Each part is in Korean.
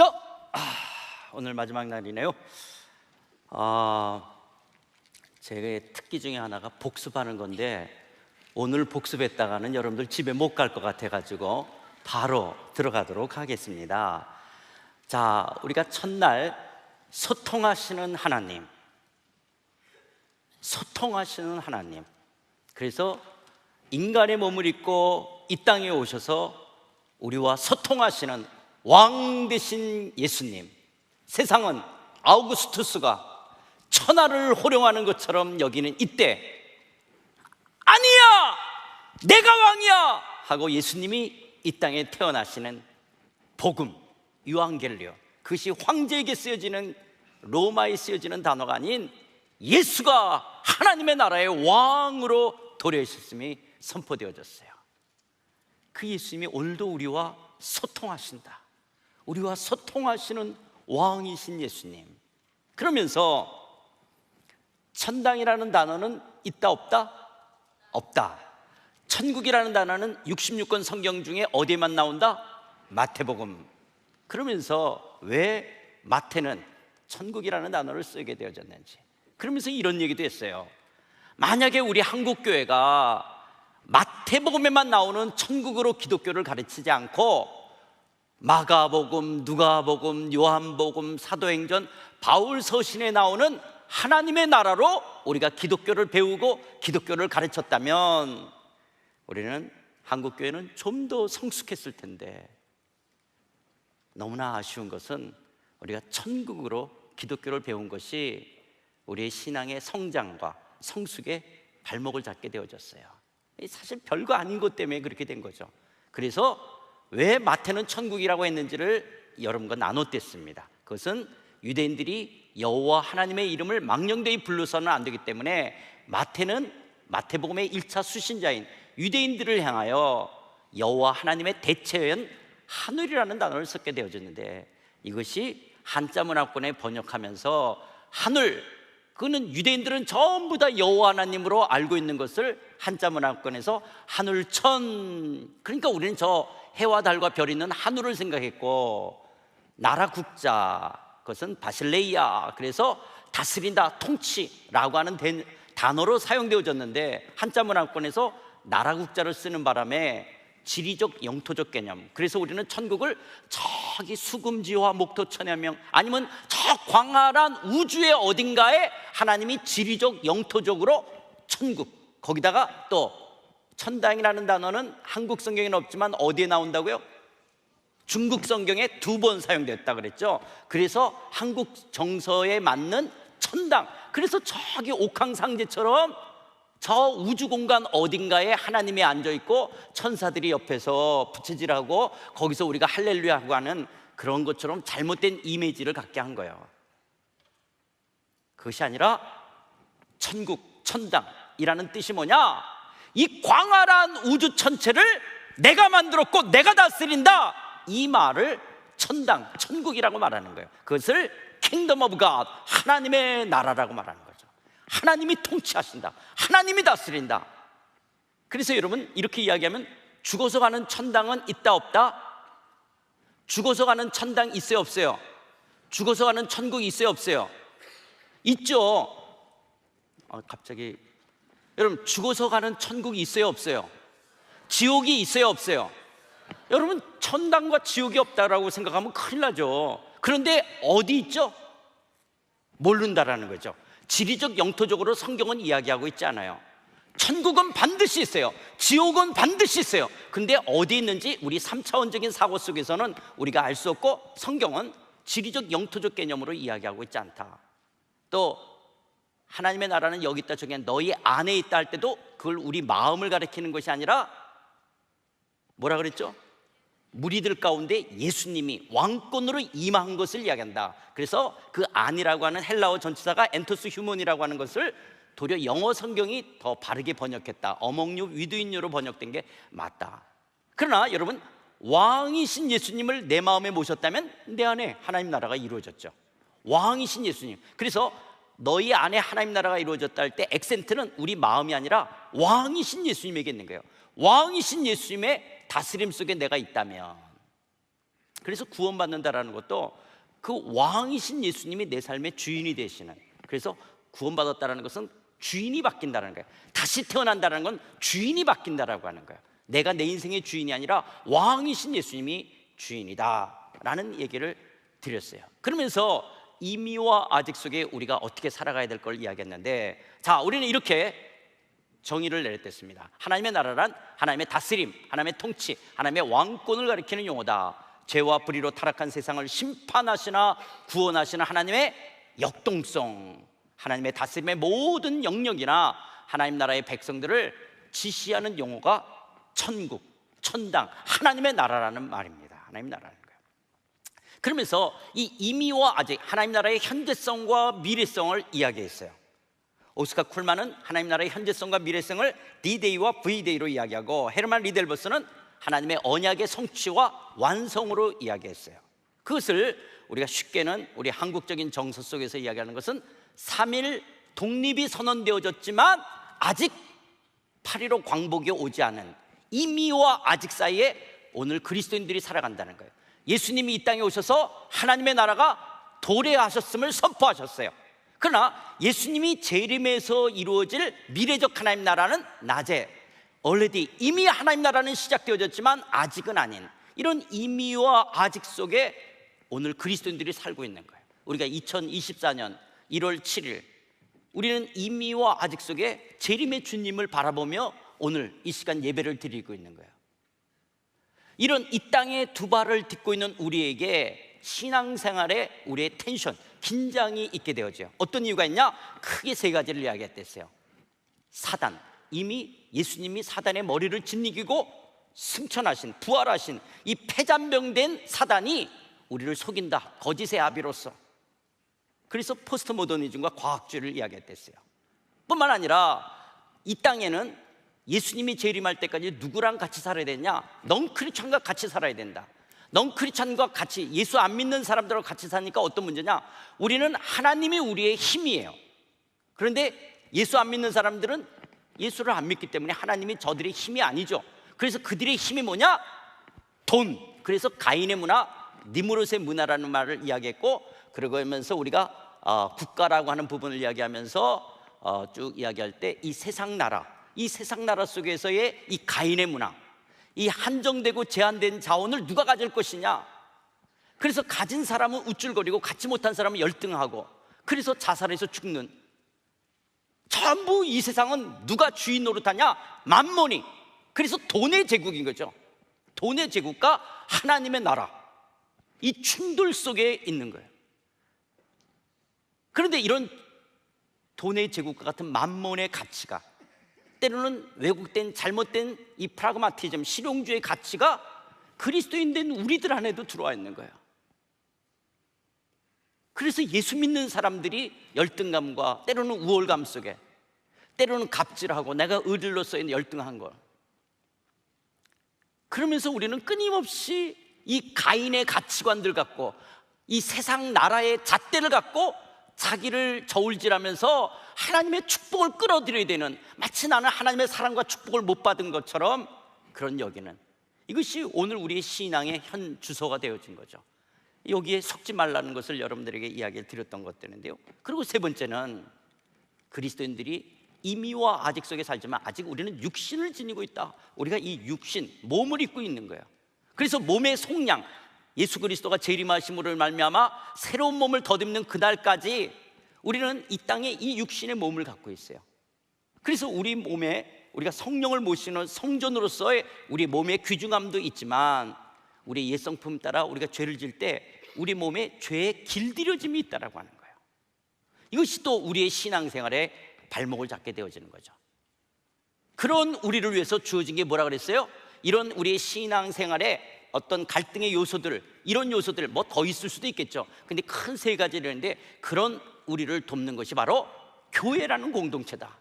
자, 오늘 마지막 날이네요. 제 특기 중에 하나가 복습하는 건데 오늘 복습했다가는 여러분들 집에 못 갈 것 같아가지고 바로 들어가도록 하겠습니다. 자, 우리가 첫날 소통하시는 하나님, 소통하시는 하나님. 그래서 인간의 몸을 입고 이 땅에 오셔서 우리와 소통하시는 왕 되신 예수님. 세상은 아우구스투스가 천하를 호령하는 것처럼 여기는 이때 아니야! 내가 왕이야! 하고 예수님이 이 땅에 태어나시는 복음, 유앙겔리오. 그것이 황제에게 쓰여지는, 로마에 쓰여지는 단어가 아닌 예수가 하나님의 나라의 왕으로 도래하셨음이 선포되어졌어요. 그 예수님이 오늘도 우리와 소통하신다. 우리와 소통하시는 왕이신 예수님. 그러면서 천당이라는 단어는 있다 없다? 없다. 천국이라는 단어는 66권 성경 중에 어디에만 나온다? 마태복음. 그러면서 왜 마태는 천국이라는 단어를 쓰게 되어졌는지, 그러면서 이런 얘기도 했어요. 만약에 우리 한국교회가 마태복음에만 나오는 천국으로 기독교를 가르치지 않고 마가복음, 누가복음, 요한복음, 사도행전, 바울서신에 나오는 하나님의 나라로 우리가 기독교를 배우고 기독교를 가르쳤다면 우리는, 한국교회는 좀 더 성숙했을 텐데, 너무나 아쉬운 것은 우리가 천국으로 기독교를 배운 것이 우리의 신앙의 성장과 성숙의 발목을 잡게 되어졌어요. 사실 별거 아닌 것 때문에 그렇게 된 거죠. 그래서 왜 마태는 천국이라고 했는지를 여러분과 나눴댔습니다. 그것은 유대인들이 여호와 하나님의 이름을 망령되이 불러서는 안 되기 때문에 마태는 마태복음의 1차 수신자인 유대인들을 향하여 여호와 하나님의 대체어인 하늘이라는 단어를 썼게 되어졌는데, 이것이 한자 문화권에 번역하면서 하늘, 그거는 유대인들은 전부 다 여호와 하나님으로 알고 있는 것을 한자 문화권에서 하늘천, 그러니까 우리는 저 해와 달과 별이 있는 하늘을 생각했고, 나라 국자, 그것은 바실레이아, 그래서 다스린다, 통치라고 하는 단어로 사용되어졌는데, 한자 문화권에서 나라 국자를 쓰는 바람에 지리적 영토적 개념, 그래서 우리는 천국을 저기 수금지와 목토천여명, 아니면 저 광활한 우주의 어딘가에 하나님이 지리적 영토적으로 천국, 거기다가 또 천당이라는 단어는 한국 성경에는 없지만 어디에 나온다고요? 중국 성경에 2번 사용됐다 그랬죠. 그래서 한국 정서에 맞는 천당, 그래서 저기 옥황상제처럼 저 우주 공간 어딘가에 하나님이 앉아있고 천사들이 옆에서 부채질하고 거기서 우리가 할렐루야 하고 하는 그런 것처럼 잘못된 이미지를 갖게 한 거예요. 그것이 아니라 천국, 천당이라는 뜻이 뭐냐? 이 광활한 우주 전체를 내가 만들었고 내가 다스린다, 이 말을 천당, 천국이라고 말하는 거예요. 그것을 Kingdom of God, 하나님의 나라라고 말하는 거죠. 하나님이 통치하신다, 하나님이 다스린다. 그래서 여러분, 이렇게 이야기하면 죽어서 가는 천당은 있다 없다? 죽어서 가는 천당 있어요 없어요? 죽어서 가는 천국이 있어요 없어요? 있죠. 갑자기 여러분, 죽어서 가는 천국이 있어요 없어요? 지옥이 있어요 없어요? 여러분, 천당과 지옥이 없다라고 생각하면 큰일 나죠. 그런데 어디 있죠? 모른다라는 거죠. 지리적 영토적으로 성경은 이야기하고 있지 않아요. 천국은 반드시 있어요. 지옥은 반드시 있어요. 근데 어디 있는지 우리 3차원적인 사고 속에서는 우리가 알 수 없고, 성경은 지리적 영토적 개념으로 이야기하고 있지 않다. 또 하나님의 나라는 여기 있다 저기 너희 안에 있다 할 때도 그걸 우리 마음을 가리키는 것이 아니라 뭐라 그랬죠? 무리들 가운데 예수님이 왕권으로 임한 것을 이야기한다. 그래서 그 안이라고 하는 헬라어 전치사가 엔토스 휴먼이라고 하는 것을 도리어 영어 성경이 더 바르게 번역했다. 어몽 유 위드인 유로 번역된 게 맞다. 그러나 여러분, 왕이신 예수님을 내 마음에 모셨다면 내 안에 하나님 나라가 이루어졌죠. 왕이신 예수님. 그래서 너희 안에 하나님 나라가 이루어졌다 할 때 액센트는 우리 마음이 아니라 왕이신 예수님에게 있는 거예요. 왕이신 예수님의 다스림 속에 내가 있다면, 그래서 구원받는다라는 것도 그 왕이신 예수님이 내 삶의 주인이 되시는, 그래서 구원받았다는 것은 주인이 바뀐다는 거예요. 다시 태어난다는 건 주인이 바뀐다라고 하는 거예요. 내가 내 인생의 주인이 아니라 왕이신 예수님이 주인이다라는 얘기를 드렸어요. 그러면서 이미와 아직 속에 우리가 어떻게 살아가야 될 걸 이야기했는데, 자, 우리는 이렇게 정의를 내렸습니다. 하나님의 나라란 하나님의 다스림, 하나님의 통치, 하나님의 왕권을 가리키는 용어다. 죄와 불의로 타락한 세상을 심판하시나 구원하시는 하나님의 역동성, 하나님의 다스림의 모든 영역이나 하나님 나라의 백성들을 지시하는 용어가 천국, 천당, 하나님의 나라라는 말입니다. 하나님 나라라는 거예요. 그러면서 이 이미와 아직, 하나님 나라의 현재성과 미래성을 이야기했어요. 오스카 쿨만은 하나님 나라의 현재성과 미래성을 D-Day와 V-Day로 이야기하고, 헤르만 리델버스는 하나님의 언약의 성취와 완성으로 이야기했어요. 그것을 우리가 쉽게는 우리 한국적인 정서 속에서 이야기하는 것은 3.1 독립이 선언되어졌지만 아직 8.15 광복이 오지 않은 이미와 아직 사이에 오늘 그리스도인들이 살아간다는 거예요. 예수님이 이 땅에 오셔서 하나님의 나라가 도래하셨음을 선포하셨어요. 그러나 예수님이 재림에서 이루어질 미래적 하나님 나라는 낮에 already 이미 하나님 나라는 시작되어졌지만 아직은 아닌, 이런 이미와 아직 속에 오늘 그리스도인들이 살고 있는 거예요. 우리가 2024년 1월 7일 우리는 이미와 아직 속에 재림의 주님을 바라보며 오늘 이 시간 예배를 드리고 있는 거예요. 이런 이 땅에 두 발을 딛고 있는 우리에게 신앙생활에 우리의 텐션, 긴장이 있게 되어져요. 어떤 이유가 있냐? 크게 세 가지를 이야기했댔어요. 사단, 이미 예수님이 사단의 머리를 짓이기고 승천하신, 부활하신 이 폐잔병된 사단이 우리를 속인다, 거짓의 아비로서. 그래서 포스트 모더니즘과 과학주의를 이야기했댔어요. 뿐만 아니라 이 땅에는 예수님이 재림할 때까지 누구랑 같이 살아야 되냐? 넌크리스찬과 같이 살아야 된다. 넌크리스찬과 같이, 예수 안 믿는 사람들하고 같이 사니까 어떤 문제냐? 우리는 하나님이 우리의 힘이에요. 그런데 예수 안 믿는 사람들은 예수를 안 믿기 때문에 하나님이 저들의 힘이 아니죠. 그래서 그들의 힘이 뭐냐? 돈. 그래서 가인의 문화, 니무롯의 문화라는 말을 이야기했고, 그러면서 우리가 국가라고 하는 부분을 이야기하면서 쭉 이야기할 때 이 세상 나라, 이 세상 나라 속에서의 이 가인의 문화, 이 한정되고 제한된 자원을 누가 가질 것이냐? 그래서 가진 사람은 우쭐거리고 갖지 못한 사람은 열등하고, 그래서 자살해서 죽는, 전부 이 세상은 누가 주인 노릇하냐? 만몬이. 그래서 돈의 제국인 거죠. 돈의 제국과 하나님의 나라, 이 충돌 속에 있는 거예요. 그런데 이런 돈의 제국과 같은 만몬의 가치가, 때로는 왜곡된 잘못된 이 프라그마티즘, 실용주의 가치가 그리스도인 된 우리들 안에도 들어와 있는 거예요. 그래서 예수 믿는 사람들이 열등감과 때로는 우월감 속에, 때로는 갑질하고 내가 의리로서의 열등한 걸, 그러면서 우리는 끊임없이 이 가인의 가치관들 갖고, 이 세상 나라의 잣대를 갖고 자기를 저울질하면서 하나님의 축복을 끌어들여야 되는, 마치 나는 하나님의 사랑과 축복을 못 받은 것처럼 그런 여기는, 이것이 오늘 우리의 신앙의 현 주소가 되어진 거죠. 여기에 속지 말라는 것을 여러분들에게 이야기를 드렸던 것들인데요. 그리고 세 번째는 그리스도인들이 이미와 아직 속에 살지만 아직 우리는 육신을 지니고 있다. 우리가 이 육신, 몸을 입고 있는 거예요. 그래서 몸의 속량, 예수 그리스도가 재림하심으로 말미암아 새로운 몸을 덧입는 그날까지 우리는 이 땅에 이 육신의 몸을 갖고 있어요. 그래서 우리 몸에 우리가 성령을 모시는 성전으로서의 우리 몸의 귀중함도 있지만, 우리 옛성품 따라 우리가 죄를 지을 때 우리 몸에 죄의 길들여짐이 있다라고 하는 거예요. 이것이 또 우리의 신앙생활에 발목을 잡게 되어지는 거죠. 그런 우리를 위해서 주어진 게 뭐라 그랬어요? 이런 우리의 신앙생활에 어떤 갈등의 요소들, 이런 요소들 뭐 더 있을 수도 있겠죠. 근데 큰 세 가지를 했는데, 그런 우리를 돕는 것이 바로 교회라는 공동체다.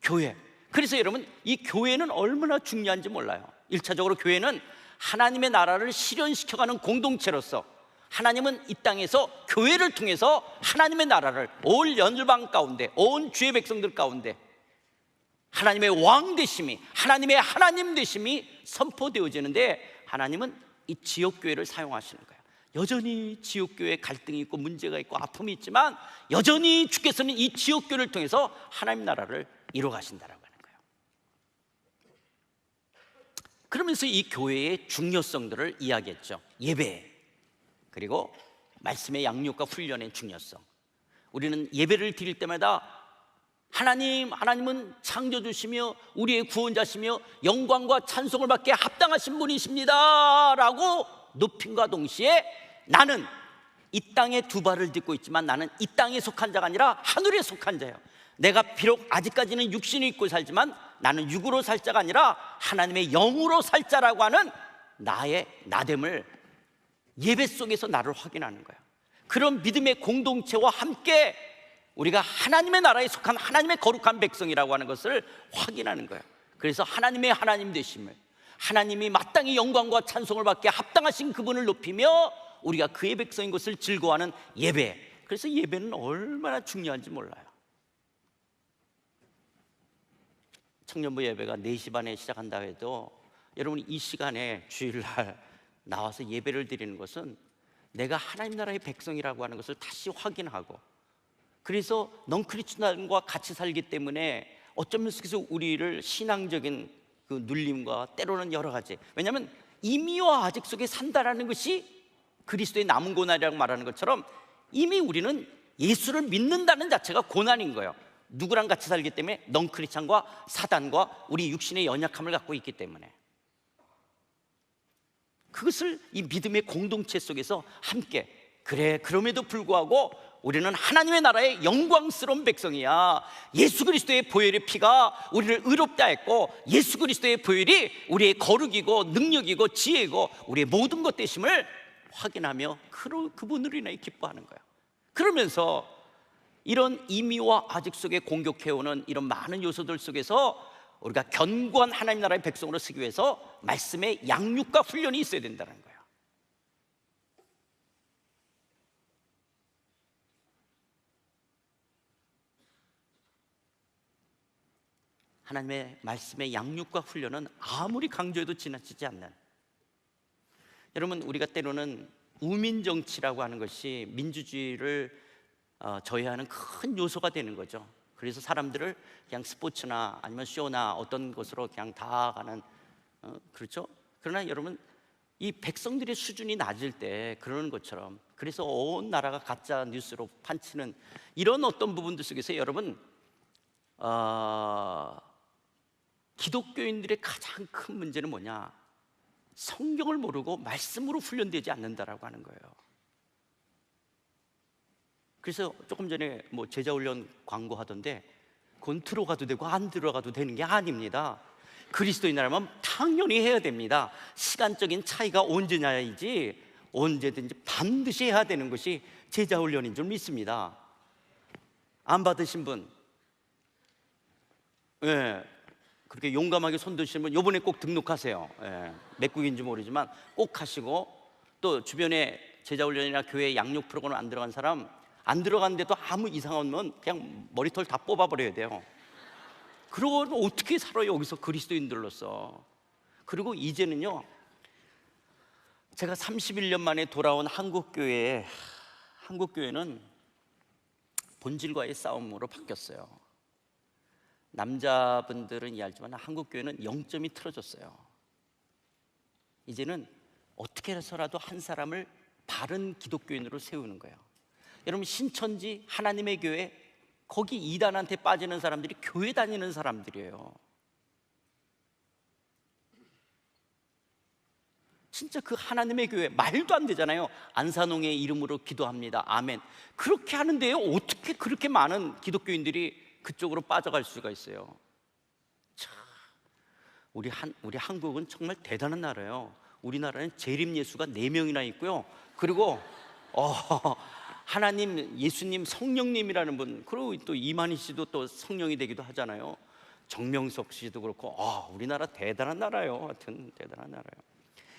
교회. 그래서 여러분, 이 교회는 얼마나 중요한지 몰라요. 1차적으로 교회는 하나님의 나라를 실현시켜가는 공동체로서, 하나님은 이 땅에서 교회를 통해서 하나님의 나라를 온 열방 가운데, 온 주의 백성들 가운데 하나님의 왕 되심이, 하나님의 하나님 되심이 선포되어지는데, 하나님은 이 지역교회를 사용하시는 거예요. 여전히 지역교회에 갈등이 있고 문제가 있고 아픔이 있지만 여전히 주께서는 이 지역교회를 통해서 하나님 나라를 이루어 가신다라고 하는 거예요. 그러면서 이 교회의 중요성들을 이야기했죠. 예배, 그리고 말씀의 양육과 훈련의 중요성. 우리는 예배를 드릴 때마다 하나님은 창조주시며 우리의 구원자시며 영광과 찬송을 받게 합당하신 분이십니다 라고 높임과 동시에 나는 이 땅에 두 발을 딛고 있지만 나는 이 땅에 속한 자가 아니라 하늘에 속한 자예요. 내가 비록 아직까지는 육신을 입고 살지만 나는 육으로 살 자가 아니라 하나님의 영으로 살 자라고 하는 나의 나됨을 예배 속에서 나를 확인하는 거예요. 그런 믿음의 공동체와 함께 우리가 하나님의 나라에 속한 하나님의 거룩한 백성이라고 하는 것을 확인하는 거예요. 그래서 하나님의 하나님 되심을, 하나님이 마땅히 영광과 찬송을 받게 합당하신 그분을 높이며 우리가 그의 백성인 것을 즐거워하는 예배. 그래서 예배는 얼마나 중요한지 몰라요. 청년부 예배가 4시 반에 시작한다 해도 여러분 이 시간에 주일날 나와서 예배를 드리는 것은 내가 하나님 나라의 백성이라고 하는 것을 다시 확인하고, 그래서 넌크리스천과 같이 살기 때문에 어쩌면 속에서 우리를 신앙적인 그 눌림과 때로는 여러 가지, 왜냐하면 이미와 아직 속에 산다라는 것이 그리스도의 남은 고난이라고 말하는 것처럼 이미 우리는 예수를 믿는다는 자체가 고난인 거예요. 누구랑 같이 살기 때문에 넌크리스천과 사단과 우리 육신의 연약함을 갖고 있기 때문에 그것을 이 믿음의 공동체 속에서 함께, 그래 그럼에도 불구하고 우리는 하나님의 나라의 영광스러운 백성이야. 예수 그리스도의 보혈의 피가 우리를 의롭다 했고 예수 그리스도의 보혈이 우리의 거룩이고 능력이고 지혜이고 우리의 모든 것 되심을 확인하며 그분으로 인하여 기뻐하는 거야. 그러면서 이런 이미와 아직 속에 공격해오는 이런 많은 요소들 속에서 우리가 견고한 하나님 나라의 백성으로 서기 위해서 말씀의 양육과 훈련이 있어야 된다는 거예요. 하나님의 말씀의 양육과 훈련은 아무리 강조해도 지나치지 않는, 여러분 우리가 때로는 우민정치라고 하는 것이 민주주의를 저해하는 큰 요소가 되는 거죠. 그래서 사람들을 그냥 스포츠나 아니면 쇼나 어떤 것으로 그냥 다 가는, 그렇죠? 그러나 여러분 이 백성들의 수준이 낮을 때 그러는 것처럼, 그래서 온 나라가 가짜 뉴스로 판치는 이런 어떤 부분들 속에서 여러분 기독교인들의 가장 큰 문제는 뭐냐? 성경을 모르고 말씀으로 훈련되지 않는다라고 하는 거예요. 그래서 조금 전에 뭐 제자훈련 광고하던데 그건 들어가도 되고 안 들어가도 되는 게 아닙니다. 그리스도인이라면 당연히 해야 됩니다. 시간적인 차이가 언제냐이지 언제든지 반드시 해야 되는 것이 제자훈련인 줄 믿습니다. 안 받으신 분, 그렇게 용감하게 손 드시는 분 이번에 꼭 등록하세요. 몇 국인지 모르지만 꼭 하시고, 또 주변에 제자훈련이나 교회 양육 프로그램 안 들어간 사람, 안 들어갔는데도 아무 이상 없으면 그냥 머리털 다 뽑아버려야 돼요. 그러고 어떻게 살아요 여기서 그리스도인들로서. 그리고 이제는요, 제가 31년 만에 돌아온 한국교회는 본질과의 싸움으로 바뀌었어요. 남자분들은 이해하지만 한국교회는 0점이 틀어졌어요. 이제는 어떻게 해서라도 한 사람을 바른 기독교인으로 세우는 거예요. 여러분 신천지 하나님의 교회, 거기 이단한테 빠지는 사람들이 교회 다니는 사람들이에요. 진짜 그 하나님의 교회 말도 안 되잖아요. 안산홍의 이름으로 기도합니다, 아멘. 그렇게 하는데요 어떻게 그렇게 많은 기독교인들이 그쪽으로 빠져갈 수가 있어요? 참, 우리 한국은 정말 대단한 나라예요. 우리나라는 재림 예수가 4명이나 있고요. 그리고 하나님, 예수님, 성령님이라는 분, 그리고 또 이만희 씨도 또 성령이 되기도 하잖아요. 정명석 씨도 그렇고, 우리나라 대단한 나라예요. 하여튼 대단한 나라예요.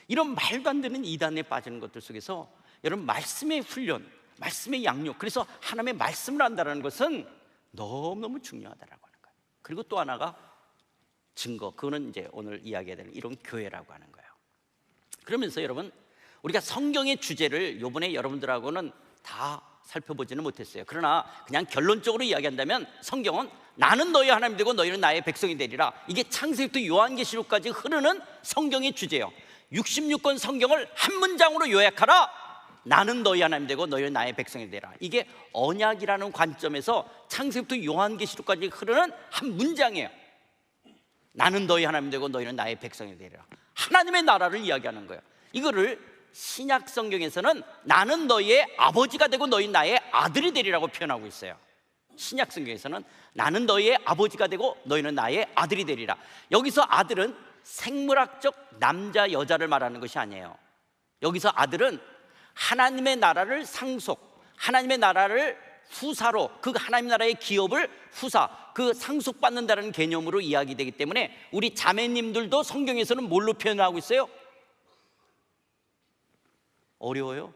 이런 말도 안 되는 이단에 빠지는 것들 속에서 여러분 말씀의 훈련, 말씀의 양육, 그래서 하나님의 말씀을 한다는 것은 너무너무 중요하다라고 하는 거예요. 그리고 또 하나가 증거, 그거는 이제 오늘 이야기해야 되는 이런 교회라고 하는 거예요. 그러면서 여러분, 우리가 성경의 주제를 요번에 여러분들하고는 다 살펴보지는 못했어요. 그러나 그냥 결론적으로 이야기한다면 성경은 나는 너희 하나님 되고 너희는 나의 백성이 되리라, 이게 창세기부터 요한계시록까지 흐르는 성경의 주제예요. 66권 성경을 한 문장으로 요약하라. 나는 너희 하나님 되고 너희는 나의 백성이 되리라. 이게 언약이라는 관점에서 창세기부터 요한계시록까지 흐르는 한 문장이에요. 나는 너희 하나님 되고 너희는 나의 백성이 되리라. 하나님의 나라를 이야기하는 거예요. 이거를 신약 성경에서는 나는 너희의 아버지가 되고 너희는 나의 아들이 되리라고 표현하고 있어요. 신약 성경에서는 나는 너희의 아버지가 되고 너희는 나의 아들이 되리라. 여기서 아들은 생물학적 남자 여자를 말하는 것이 아니에요. 여기서 아들은 하나님의 나라를 상속, 하나님의 나라를 후사로, 그 하나님 나라의 기업을 후사, 그 상속받는다는 개념으로 이야기되기 때문에 우리 자매님들도 성경에서는 뭘로 표현하고 있어요? 어려워요?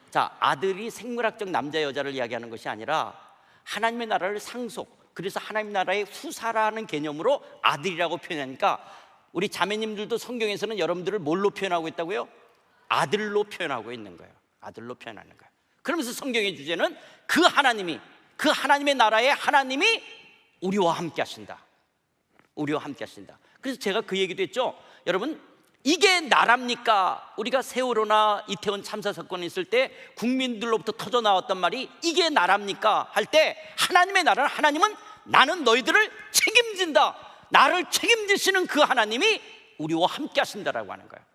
자, 아들이 생물학적 남자 여자를 이야기하는 것이 아니라 하나님의 나라를 상속, 그래서 하나님 나라의 후사라는 개념으로 아들이라고 표현하니까 우리 자매님들도 성경에서는 여러분들을 뭘로 표현하고 있다고요? 아들로 표현하고 있는 거예요. 아들로 표현하는 거예요. 그러면서 성경의 주제는 그 하나님이, 그 하나님의 나라의 하나님이 우리와 함께 하신다. 우리와 함께 하신다. 그래서 제가 그 얘기도 했죠. 여러분, 이게 나랍니까? 우리가 세월호나 이태원 참사 사건이 있을 때 국민들로부터 터져 나왔단 말이 이게 나랍니까? 할 때 하나님의 나라는, 하나님은 나는 너희들을 책임진다, 나를 책임지시는 그 하나님이 우리와 함께 하신다라고 하는 거예요.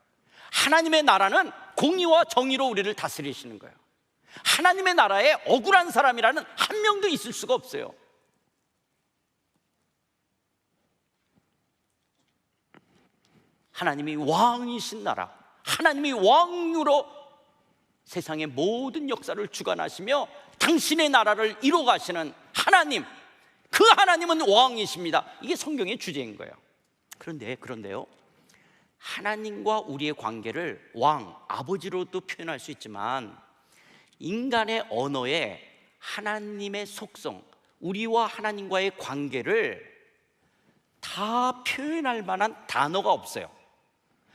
하나님의 나라는 공의와 정의로 우리를 다스리시는 거예요. 하나님의 나라에 억울한 사람이라는 한 명도 있을 수가 없어요. 하나님이 왕이신 나라, 하나님이 왕으로 세상의 모든 역사를 주관하시며 당신의 나라를 이루어가시는 하나님, 그 하나님은 왕이십니다. 이게 성경의 주제인 거예요. 그런데요, 하나님과 우리의 관계를 왕, 아버지로도 표현할 수 있지만 인간의 언어에 하나님의 속성, 우리와 하나님과의 관계를 다 표현할 만한 단어가 없어요.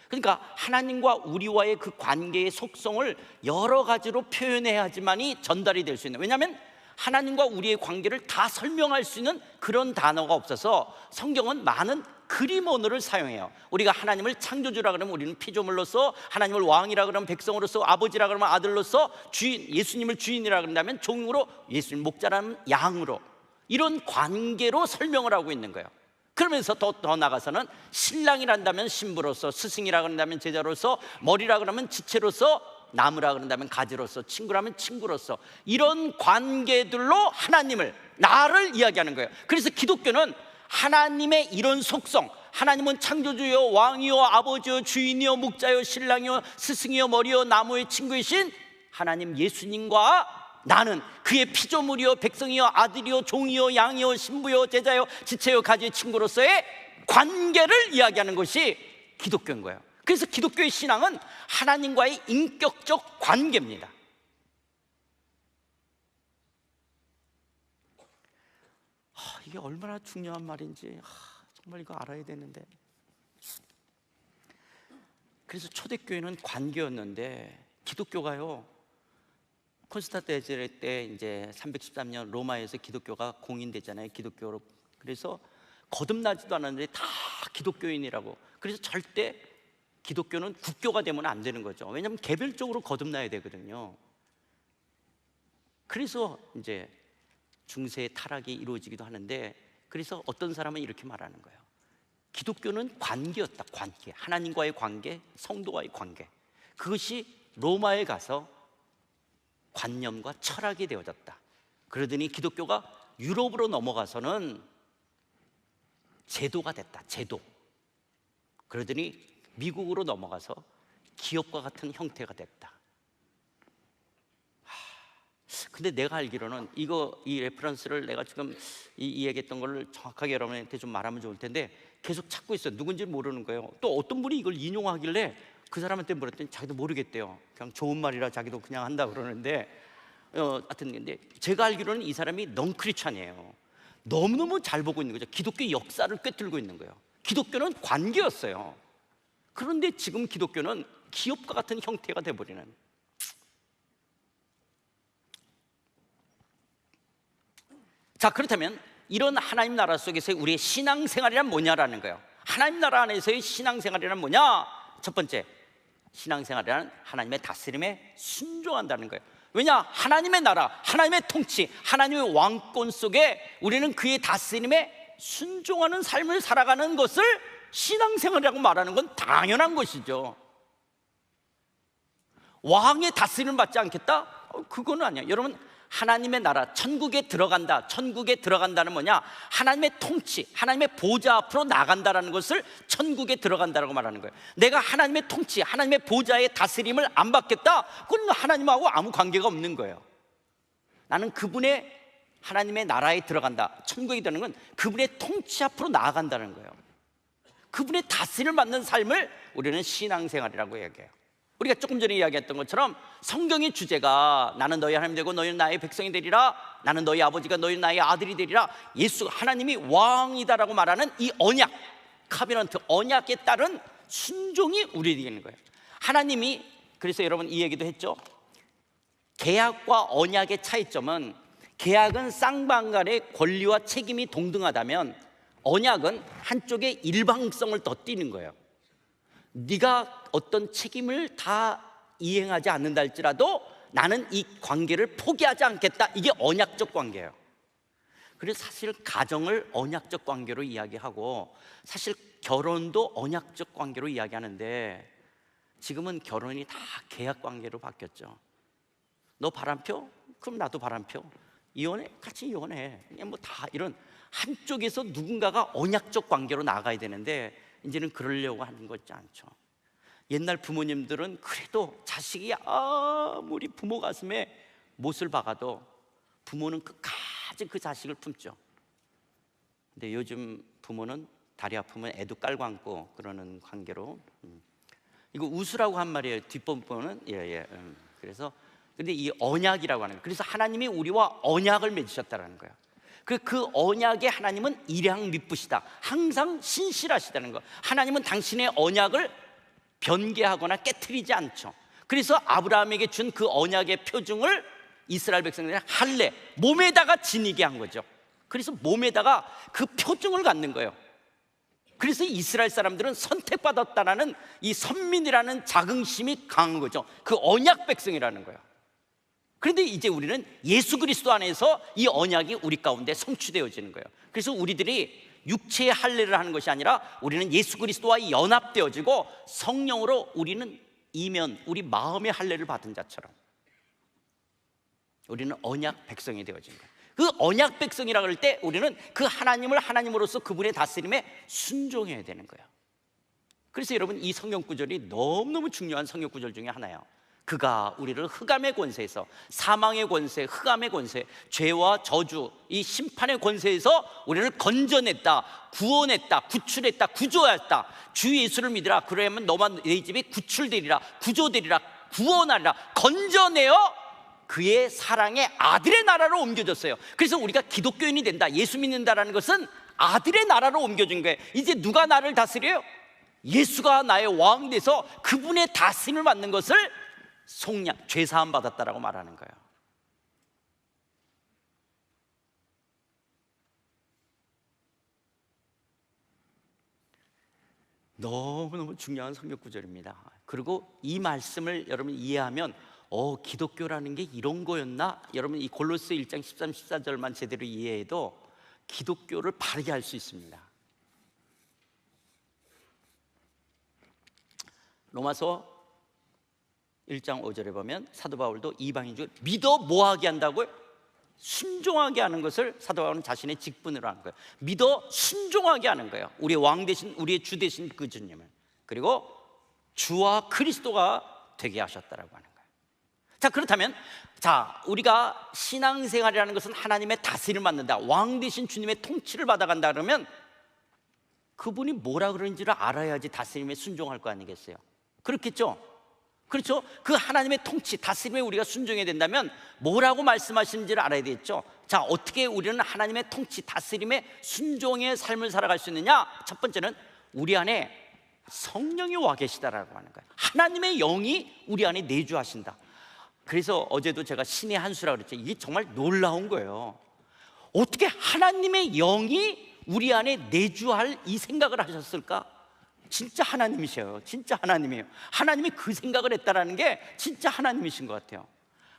그러니까 하나님과 우리와의 그 관계의 속성을 여러 가지로 표현해야지만이 전달이 될 수 있는, 왜냐하면 하나님과 우리의 관계를 다 설명할 수 있는 그런 단어가 없어서 성경은 많은 그림 언어를 사용해요. 우리가 하나님을 창조주라 그러면 우리는 피조물로서, 하나님을 왕이라 그러면 백성으로서, 아버지라 그러면 아들로서, 주인, 예수님을 주인이라 그런다면 종으로, 예수님 목자라면 양으로, 이런 관계로 설명을 하고 있는 거예요. 그러면서 더 나가서는 신랑이란다면 신부로서, 스승이라 그런다면 제자로서, 머리라 그러면 지체로서, 나무라 그런다면 가지로서, 친구라면 친구로서, 이런 관계들로 하나님을, 나를 이야기하는 거예요. 그래서 기독교는 하나님의 이런 속성, 하나님은 창조주요, 왕이요, 아버지요, 주인이요, 목자요, 신랑이요, 스승이요, 머리요, 나무의 친구이신 하나님 예수님과 나는 그의 피조물이요, 백성이요, 아들이요, 종이요, 양이요, 신부요, 제자요, 지체요, 가지의 친구로서의 관계를 이야기하는 것이 기독교인 거예요. 그래서 기독교의 신앙은 하나님과의 인격적 관계입니다. 이게 얼마나 중요한 말인지 정말 이거 알아야 되는데. 그래서 초대교회는 관계였는데 기독교가요, 콘스탄티노플 때 이제 313년 로마에서 기독교가 공인되잖아요. 기독교로. 그래서 거듭나지도 않았는데 다 기독교인이라고. 그래서 절대 기독교는 국교가 되면 안 되는 거죠. 왜냐하면 개별적으로 거듭나야 되거든요. 그래서 이제 중세의 타락이 이루어지기도 하는데, 그래서 어떤 사람은 이렇게 말하는 거예요. 기독교는 관계였다. 관계, 하나님과의 관계, 성도와의 관계. 그것이 로마에 가서 관념과 철학이 되어졌다. 그러더니 기독교가 유럽으로 넘어가서는 제도가 됐다. 제도. 그러더니 미국으로 넘어가서 기업과 같은 형태가 됐다. 근데 내가 알기로는 이 레퍼런스를 내가 지금 이 얘기했던 걸 정확하게 여러분한테 좀 말하면 좋을 텐데 계속 찾고 있어요. 누군지 모르는 거예요. 또 어떤 분이 이걸 인용하길래 그 사람한테 물었더니 자기도 모르겠대요. 그냥 좋은 말이라 자기도 그냥 한다 그러는데, 하여튼 근데 제가 알기로는 이 사람이 넌크리스찬이에요. 너무너무 잘 보고 있는 거죠. 기독교의 역사를 꿰뚫고 있는 거예요. 기독교는 관계였어요. 그런데 지금 기독교는 기업과 같은 형태가 돼버리는. 자, 그렇다면 이런 하나님 나라 속에서의 우리의 신앙생활이란 뭐냐라는 거예요. 하나님 나라 안에서의 신앙생활이란 뭐냐? 첫 번째, 신앙생활이란 하나님의 다스림에 순종한다는 거예요. 왜냐? 하나님의 나라, 하나님의 통치, 하나님의 왕권 속에 우리는 그의 다스림에 순종하는 삶을 살아가는 것을 신앙생활이라고 말하는 건 당연한 것이죠. 왕의 다스림을 받지 않겠다? 그건 아니야. 여러분, 하나님의 나라, 천국에 들어간다. 천국에 들어간다는 뭐냐? 하나님의 통치, 하나님의 보좌 앞으로 나간다라는 것을 천국에 들어간다라고 말하는 거예요. 내가 하나님의 통치, 하나님의 보좌의 다스림을 안 받겠다? 그건 하나님하고 아무 관계가 없는 거예요. 나는 그분의 하나님의 나라에 들어간다. 천국에 들어가는 건 그분의 통치 앞으로 나아간다는 거예요. 그분의 다스림을 받는 삶을 우리는 신앙생활이라고 얘기해요. 우리가 조금 전에 이야기했던 것처럼 성경의 주제가 나는 너희 하나님 되고 너희는 나의 백성이 되리라, 나는 너희 아버지가 너희는 나의 아들이 되리라, 예수 하나님이 왕이다라고 말하는 이 언약, 카비넌트 언약에 따른 순종이 우리에게 있는 거예요. 하나님이, 그래서 여러분 이 얘기도 했죠. 계약과 언약의 차이점은, 계약은 쌍방간의 권리와 책임이 동등하다면 언약은 한쪽의 일방성을 더 띠는 거예요. 네가 어떤 책임을 다 이행하지 않는다 할지라도 나는 이 관계를 포기하지 않겠다. 이게 언약적 관계예요. 그래서 사실 가정을 언약적 관계로 이야기하고 사실 결혼도 언약적 관계로 이야기하는데 지금은 결혼이 다 계약 관계로 바뀌었죠. 너 바람펴? 그럼 나도 바람펴. 이혼해? 같이 이혼해. 그냥 뭐 다 이런 한쪽에서 누군가가 언약적 관계로 나가야 되는데 이제는 그러려고 하는 거 있지 않죠. 옛날 부모님들은 그래도 자식이 아무리 부모 가슴에 못을 박아도 부모는 끝까지 그 자식을 품죠. 근데 요즘 부모는 다리 아프면 애도 깔고 앉고 그러는 관계로 이거 웃으라고 한 말이에요. 뒷부분은 그래서 근데 이 언약이라고 하는 거예요. 그래서 하나님이 우리와 언약을 맺으셨다는 거예요. 그 언약에 하나님은 일양 미쁘시다. 항상 신실하시다는 거. 하나님은 당신의 언약을 변개하거나 깨트리지 않죠. 그래서 아브라함에게 준 그 언약의 표징을 이스라엘 백성들이 할례, 몸에다가 지니게 한 거죠. 그래서 몸에다가 그 표징을 갖는 거예요. 그래서 이스라엘 사람들은 선택받았다라는 이 선민이라는 자긍심이 강한 거죠. 그 언약 백성이라는 거예요. 그런데 이제 우리는 예수 그리스도 안에서 이 언약이 우리 가운데 성취되어지는 거예요. 그래서 우리들이 육체의 할례를 하는 것이 아니라 우리는 예수 그리스도와 연합되어지고 성령으로 우리는 이면 우리 마음의 할례를 받은 자처럼 우리는 언약 백성이 되어진 거예요. 그 언약 백성이라고 할 때 우리는 그 하나님을 하나님으로서 그분의 다스림에 순종해야 되는 거예요. 그래서 여러분 이 성경 구절이 너무너무 중요한 성경 구절 중에 하나예요. 그가 우리를 흑암의 권세에서, 사망의 권세, 흑암의 권세, 죄와 저주, 이 심판의 권세에서 우리를 건져냈다, 구원했다, 구출했다, 구조했다. 주 예수를 믿으라. 그러면 너만 내 집이 구출되리라, 구조되리라, 구원하리라. 건져내어 그의 사랑의 아들의 나라로 옮겨졌어요. 그래서 우리가 기독교인이 된다, 예수 믿는다라는 것은 아들의 나라로 옮겨진 거예요. 이제 누가 나를 다스려요? 예수가 나의 왕이 돼서 그분의 다스림을 받는 것을 속량, 죄사함 받았다라고 말하는 거예요. 너무너무 중요한 성경 구절입니다. 그리고 이 말씀을 여러분 이해하면 기독교라는 게 이런 거였나? 여러분 이 골로새 1장 13, 14절만 제대로 이해해도 기독교를 바르게 할 수 있습니다. 로마서 1장 5절에 보면 사도 바울도 이방인 중 믿어 뭐하게 한다고요? 순종하게 하는 것을 사도 바울은 자신의 직분으로 하는 거예요. 믿어 순종하게 하는 거예요. 우리의 왕 대신, 우리의 주 대신 그 주님을. 그리고 주와 그리스도가 되게 하셨다라고 하는 거예요. 자, 그렇다면 우리가 신앙생활이라는 것은 하나님의 다스림을 받는다, 왕 대신 주님의 통치를 받아간다 그러면 그분이 뭐라 그러는지를 알아야지 다스림에 순종할 거 아니겠어요? 그렇겠죠? 그렇죠? 그 하나님의 통치, 다스림에 우리가 순종해야 된다면 뭐라고 말씀하시는지를 알아야 되겠죠? 자, 어떻게 우리는 하나님의 통치, 다스림에 순종의 삶을 살아갈 수 있느냐? 첫 번째는 우리 안에 성령이 와 계시다라고 하는 거예요. 하나님의 영이 우리 안에 내주하신다. 그래서 어제도 제가 신의 한 수라고 그랬죠. 이게 정말 놀라운 거예요. 어떻게 하나님의 영이 우리 안에 내주할 이 생각을 하셨을까? 진짜 하나님이셔요. 진짜 하나님이에요. 하나님이 그 생각을 했다라는 게 진짜 하나님이신 것 같아요.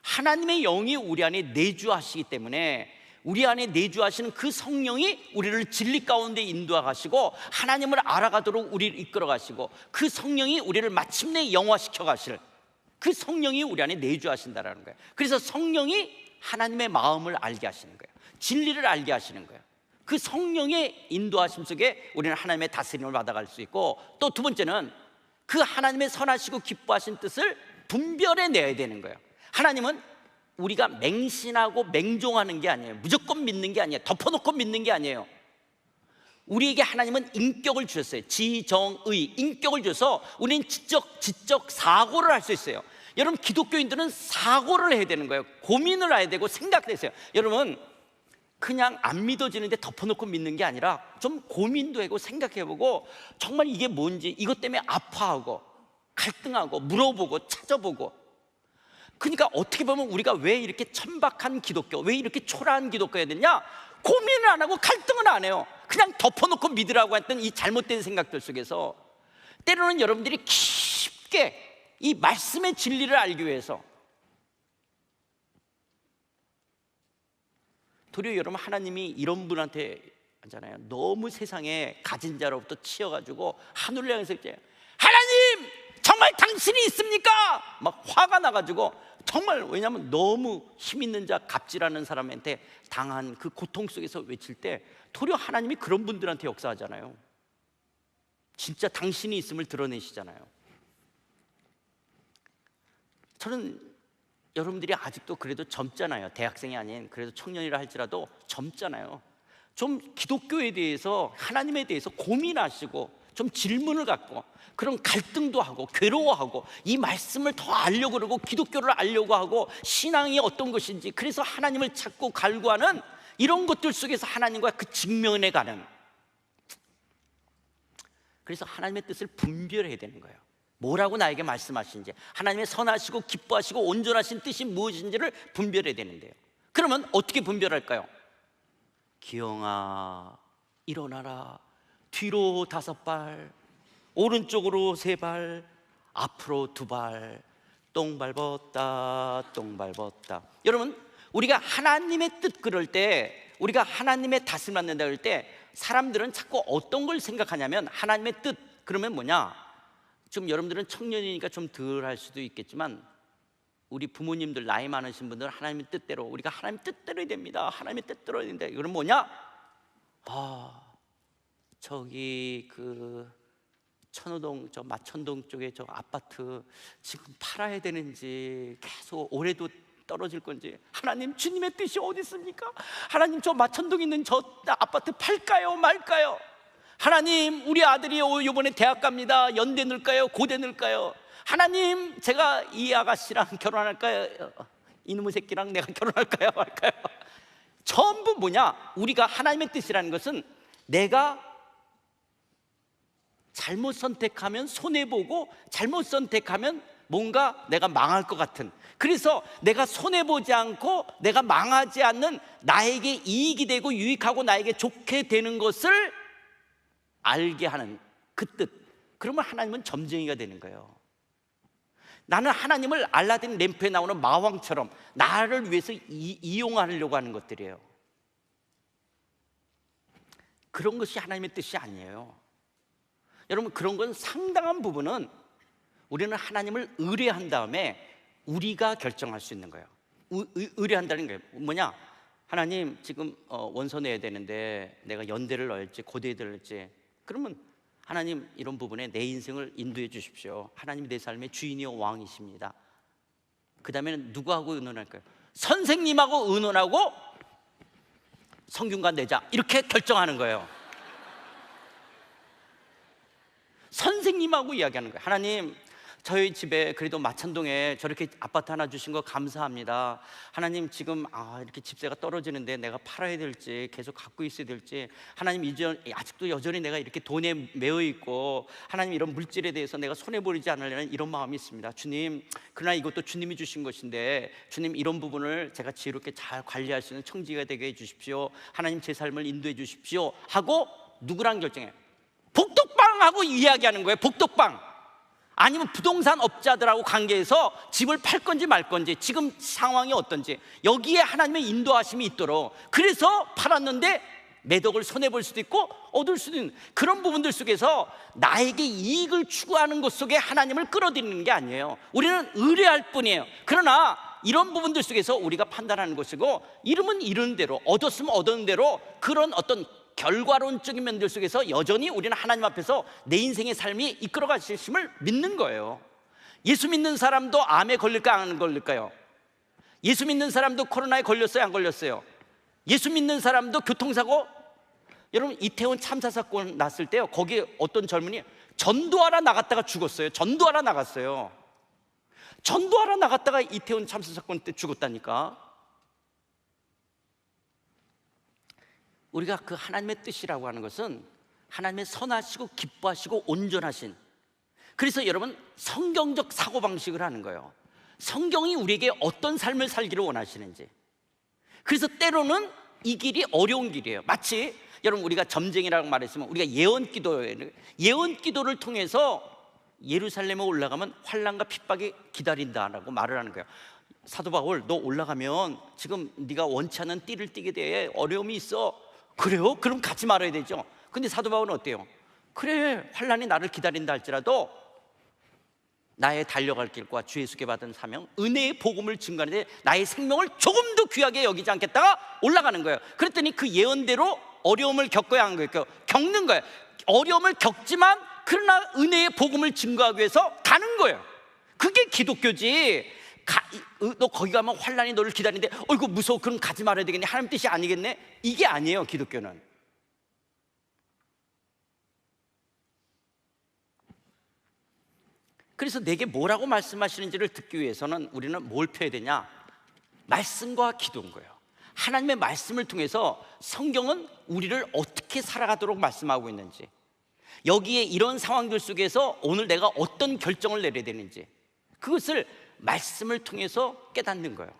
하나님의 영이 우리 안에 내주하시기 때문에 우리 안에 내주하시는 그 성령이 우리를 진리 가운데 인도하시고 하나님을 알아가도록 우리를 이끌어 가시고 그 성령이 우리를 마침내 영화시켜 가실 그 성령이 우리 안에 내주하신다라는 거예요. 그래서 성령이 하나님의 마음을 알게 하시는 거예요. 진리를 알게 하시는 거예요. 그 성령의 인도하심 속에 우리는 하나님의 다스림을 받아갈 수 있고, 또 두 번째는 그 하나님의 선하시고 기뻐하신 뜻을 분별해 내야 되는 거예요. 하나님은 우리가 맹신하고 맹종하는 게 아니에요. 무조건 믿는 게 아니에요. 덮어놓고 믿는 게 아니에요. 우리에게 하나님은 인격을 주셨어요. 지정의 인격을 줘서 우리는 지적 사고를 할 수 있어요. 여러분, 기독교인들은 사고를 해야 되는 거예요. 고민을 해야 되고 생각해야 돼요. 여러분, 그냥 안 믿어지는데 덮어놓고 믿는 게 아니라 좀 고민도 하고 생각해보고 정말 이게 뭔지 이것 때문에 아파하고 갈등하고 물어보고 찾아보고. 그러니까 어떻게 보면 우리가 왜 이렇게 천박한 기독교, 왜 이렇게 초라한 기독교가 됐냐? 고민을 안 하고 갈등을 안 해요. 그냥 덮어놓고 믿으라고 했던 이 잘못된 생각들 속에서 때로는 여러분들이 깊게 이 말씀의 진리를 알기 위해서, 도리어 여러분, 하나님이 이런 분한테 하잖아요. 너무 세상에 가진 자로부터 치여가지고 하늘을 향해서 이제 하나님 정말 당신이 있습니까? 막 화가 나가지고 정말, 왜냐하면 너무 힘 있는 자, 갑질하는 사람한테 당한 그 고통 속에서 외칠 때 도리어 하나님이 그런 분들한테 역사하잖아요. 진짜 당신이 있음을 드러내시잖아요. 저는 여러분들이 아직도 그래도 젊잖아요. 대학생이 아닌 그래도 청년이라 할지라도 젊잖아요. 좀 기독교에 대해서, 하나님에 대해서 고민하시고 좀 질문을 갖고 그런 갈등도 하고 괴로워하고 이 말씀을 더 알려고 그러고 기독교를 알려고 하고 신앙이 어떤 것인지, 그래서 하나님을 찾고 갈구하는 이런 것들 속에서 하나님과 그 직면해 가는, 그래서 하나님의 뜻을 분별해야 되는 거예요. 뭐라고 나에게 말씀하시는지, 하나님의 선하시고 기뻐하시고 온전하신 뜻이 무엇인지를 분별해야 되는데요. 그러면 어떻게 분별할까요? 기영아 일어나라. 뒤로 5발, 오른쪽으로 3발, 앞으로 2발. 똥 밟았다, 똥 밟았다. 여러분, 우리가 하나님의 뜻 그럴 때, 우리가 하나님의 다스림 받는다 그럴 때 사람들은 자꾸 어떤 걸 생각하냐면, 하나님의 뜻 그러면 뭐냐? 지금 여러분들은 청년이니까 좀 덜 할 수도 있겠지만 우리 부모님들, 나이 많으신 분들은 하나님의 뜻대로, 우리가 하나님의 뜻대로 해야 됩니다. 하나님의 뜻대로 해야 된다. 이건 뭐냐? 저기 그 천호동, 저 마천동 쪽에 저 아파트 지금 팔아야 되는지, 계속 올해도 떨어질 건지, 하나님 주님의 뜻이 어디 있습니까? 하나님 저 마천동에 있는 저 아파트 팔까요 말까요? 하나님 우리 아들이 이번에 대학 갑니다. 연대 넣을까요? 고대 넣을까요? 하나님 제가 이 아가씨랑 결혼할까요? 이놈의 새끼랑 내가 결혼할까요 말까요? 전부 뭐냐? 우리가 하나님의 뜻이라는 것은 내가 잘못 선택하면 손해보고 잘못 선택하면 뭔가 내가 망할 것 같은, 그래서 내가 손해보지 않고 내가 망하지 않는, 나에게 이익이 되고 유익하고 나에게 좋게 되는 것을 알게 하는 그 뜻. 그러면 하나님은 점쟁이가 되는 거예요. 나는 하나님을 알라딘 램프에 나오는 마왕처럼 나를 위해서 이용하려고 하는 것들이에요. 그런 것이 하나님의 뜻이 아니에요. 여러분, 그런 건 상당한 부분은 우리는 하나님을 의뢰한 다음에 우리가 결정할 수 있는 거예요. 의뢰한다는 게 뭐냐? 하나님 지금 원서 내야 되는데 내가 연대를 넣을지 고대에 넣을지, 그러면 하나님 이런 부분에 내 인생을 인도해 주십시오. 하나님이 내 삶의 주인이요 왕이십니다. 그 다음에는 누구하고 의논할까요? 선생님하고 의논하고 성균관 내자, 이렇게 결정하는 거예요. 선생님하고 이야기하는 거예요. 하나님 저희 집에 그래도 마천동에 저렇게 아파트 하나 주신 거 감사합니다. 하나님, 지금 이렇게 집세가 떨어지는데 내가 팔아야 될지 계속 갖고 있어야 될지, 하나님 아직도 여전히 내가 이렇게 돈에 매여 있고, 하나님 이런 물질에 대해서 내가 손해보지 않으려는 이런 마음이 있습니다. 주님, 그러나 이것도 주님이 주신 것인데 주님, 이런 부분을 제가 지혜롭게 잘 관리할 수 있는 청지기가 되게 해주십시오. 하나님, 제 삶을 인도해 주십시오 하고 누구랑 결정해요? 복덕방하고 이야기하는 거예요. 복덕방. 아니면 부동산 업자들하고 관계해서 집을 팔 건지 말 건지, 지금 상황이 어떤지, 여기에 하나님의 인도하심이 있도록. 그래서 팔았는데 매덕을 손해볼 수도 있고 얻을 수도 있는 그런 부분들 속에서 나에게 이익을 추구하는 것 속에 하나님을 끌어들이는 게 아니에요. 우리는 의뢰할 뿐이에요. 그러나 이런 부분들 속에서 우리가 판단하는 것이고, 이름은 이르는 대로, 얻었으면 얻은 대로, 그런 어떤 결과론적인 면들 속에서 여전히 우리는 하나님 앞에서 내 인생의 삶이 이끌어 가실심을 믿는 거예요. 예수 믿는 사람도 암에 걸릴까 안 걸릴까요? 예수 믿는 사람도 코로나에 걸렸어요 안 걸렸어요? 예수 믿는 사람도 교통사고, 여러분 이태원 참사 사건 났을 때요, 거기 어떤 젊은이 전도하러 나갔다가 죽었어요. 전도하러 나갔어요. 전도하러 나갔다가 이태원 참사 사건 때 죽었다니까. 우리가 그 하나님의 뜻이라고 하는 것은 하나님의 선하시고 기뻐하시고 온전하신, 그래서 여러분 성경적 사고방식을 하는 거예요. 성경이 우리에게 어떤 삶을 살기를 원하시는지. 그래서 때로는 이 길이 어려운 길이에요. 마치 여러분 우리가 점쟁이라고 말했으면 우리가 예언기도를 통해서 예루살렘에 올라가면 환난과 핍박이 기다린다라고 말을 하는 거예요. 사도 바울, 너 올라가면 지금 네가 원치 않는 띠를 띠게 돼, 어려움이 있어. 그래요? 그럼 가지 말아야 되죠. 근데 사도 바울은 어때요? 그래, 환난이 나를 기다린다 할지라도 나의 달려갈 길과 주 예수께 받은 사명, 은혜의 복음을 증거하는데 나의 생명을 조금 더 귀하게 여기지 않겠다가 올라가는 거예요. 그랬더니 그 예언대로 어려움을 겪어야 하는 거예요. 겪는 거예요. 어려움을 겪지만 그러나 은혜의 복음을 증거하기 위해서 가는 거예요. 그게 기독교지. 너 거기 가면 환난이 너를 기다리는데 이거 무서워, 그럼 가지 말아야 되겠네, 하나님 뜻이 아니겠네, 이게 아니에요. 기독교는 그래서 내게 뭐라고 말씀하시는지를 듣기 위해서는 우리는 뭘 펴야 되냐? 말씀과 기도인 거예요. 하나님의 말씀을 통해서 성경은 우리를 어떻게 살아가도록 말씀하고 있는지, 여기에 이런 상황들 속에서 오늘 내가 어떤 결정을 내려야 되는지, 그것을 말씀을 통해서 깨닫는 거예요.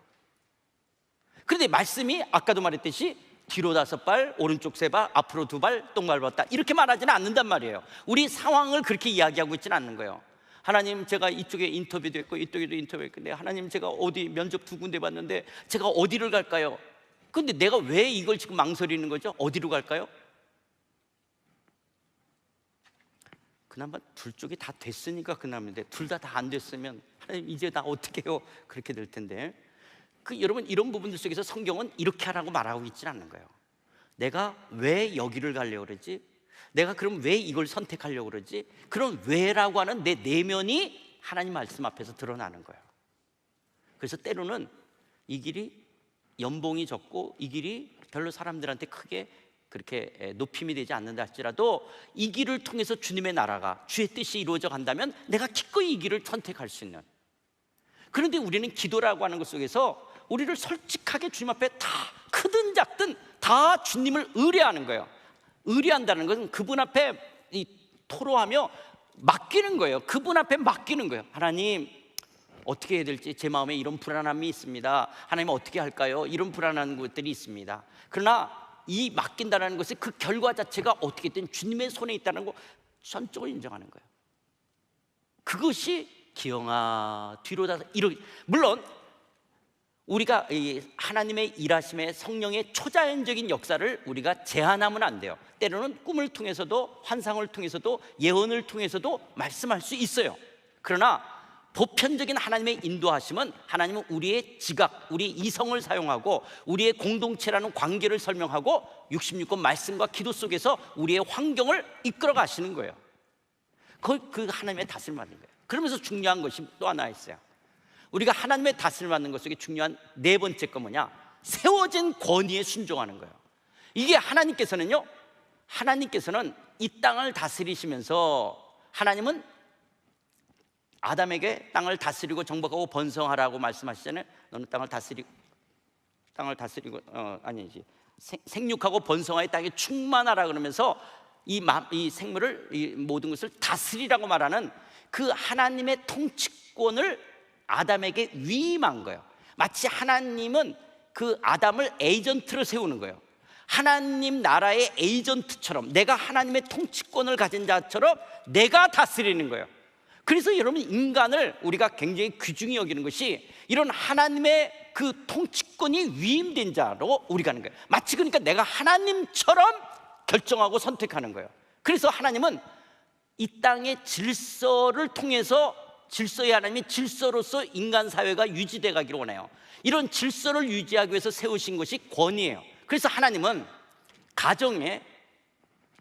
그런데 말씀이 아까도 말했듯이 뒤로 5발, 오른쪽 3발, 앞으로 2발, 똥 밟았다 이렇게 말하지는 않는단 말이에요. 우리 상황을 그렇게 이야기하고 있지는 않는 거예요. 하나님, 제가 이쪽에 인터뷰도 했고 이쪽에도 인터뷰했는데, 하나님 제가 어디 면접 2군데 봤는데 제가 어디를 갈까요? 근데 내가 왜 이걸 지금 망설이는 거죠? 어디로 갈까요? 그나마 둘 쪽이 다 됐으니까 그나마인데, 둘 다 안 됐으면 하나님 이제 나 어떻게 해요? 그렇게 될 텐데. 여러분 이런 부분들 속에서 성경은 이렇게 하라고 말하고 있지는 않는 거예요. 내가 왜 여기를 가려고 그러지? 내가 그럼 왜 이걸 선택하려고 그러지? 그런 왜라고 하는 내 내면이 하나님 말씀 앞에서 드러나는 거예요. 그래서 때로는 이 길이 연봉이 적고 이 길이 별로 사람들한테 크게 그렇게 높임이 되지 않는다 할지라도 이 길을 통해서 주님의 나라가, 주의 뜻이 이루어져 간다면 내가 기꺼이 이 길을 선택할 수 있는. 그런데 우리는 기도라고 하는 것 속에서 우리를 솔직하게 주님 앞에 다 크든 작든 다 주님을 의뢰하는 거예요. 의뢰한다는 것은 그분 앞에 토로하며 맡기는 거예요. 그분 앞에 맡기는 거예요. 하나님, 어떻게 해야 될지 제 마음에 이런 불안함이 있습니다. 하나님 어떻게 할까요? 이런 불안한 것들이 있습니다. 그러나 이 맡긴다는 것이 그 결과 자체가 어떻게든 주님의 손에 있다는 거 전적으로 인정하는 거예요. 그것이 기영아 뒤로 다 이렇게, 물론 우리가 하나님의 일하심의 성령의 초자연적인 역사를 우리가 제한하면 안 돼요. 때로는 꿈을 통해서도, 환상을 통해서도, 예언을 통해서도 말씀할 수 있어요. 그러나 보편적인 하나님의 인도하심은, 하나님은 우리의 지각, 우리의 이성을 사용하고 우리의 공동체라는 관계를 설명하고 66권 말씀과 기도 속에서 우리의 환경을 이끌어 가시는 거예요. 그 하나님의 다스림을 받는 거예요. 그러면서 중요한 것이 또 하나 있어요. 우리가 하나님의 다스림을 받는 것 속에 중요한 4번째 거 뭐냐? 세워진 권위에 순종하는 거예요. 이게 하나님께서는 이 땅을 다스리시면서 하나님은 아담에게 땅을 다스리고 정복하고 번성하라고 말씀하시잖아요. 너는 땅을 다스리고 아니지, 생육하고 번성하여 땅에 충만하라 그러면서 이 생물을, 이 모든 것을 다스리라고 말하는 그 하나님의 통치권을 아담에게 위임한 거예요. 마치 하나님은 그 아담을 에이전트로 세우는 거예요. 하나님 나라의 에이전트처럼, 내가 하나님의 통치권을 가진 자처럼 내가 다스리는 거예요. 그래서 여러분, 인간을 우리가 굉장히 귀중히 여기는 것이 이런 하나님의 그 통치권이 위임된 자로 우리가 하는 거예요. 마치 그러니까 내가 하나님처럼 결정하고 선택하는 거예요. 그래서 하나님은 이 땅의 질서를 통해서, 질서의 하나님이 질서로서 인간 사회가 유지돼 가기를 원해요. 이런 질서를 유지하기 위해서 세우신 것이 권위예요. 그래서 하나님은 가정에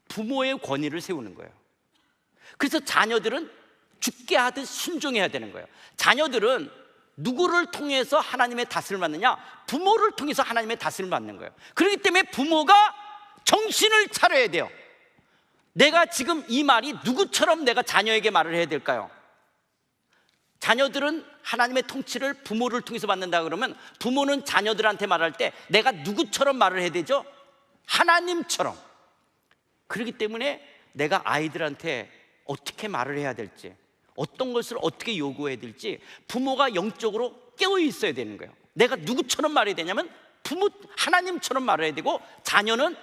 부모의 권위를 세우는 거예요. 그래서 자녀들은 죽게 하듯 순종해야 되는 거예요. 자녀들은 누구를 통해서 하나님의 다스림을 받느냐? 부모를 통해서 하나님의 다스림을 받는 거예요. 그렇기 때문에 부모가 정신을 차려야 돼요. 내가 지금 이 말이 누구처럼 내가 자녀에게 말을 해야 될까요? 자녀들은 하나님의 통치를 부모를 통해서 받는다 그러면 부모는 자녀들한테 말할 때 내가 누구처럼 말을 해야 되죠? 하나님처럼. 그렇기 때문에 내가 아이들한테 어떻게 말을 해야 될지, 어떤 것을 어떻게 요구해야 될지 부모가 영적으로 깨어 있어야 되는 거예요. 내가 누구처럼 말해야 되냐면 하나님처럼 말해야 되고, 자녀는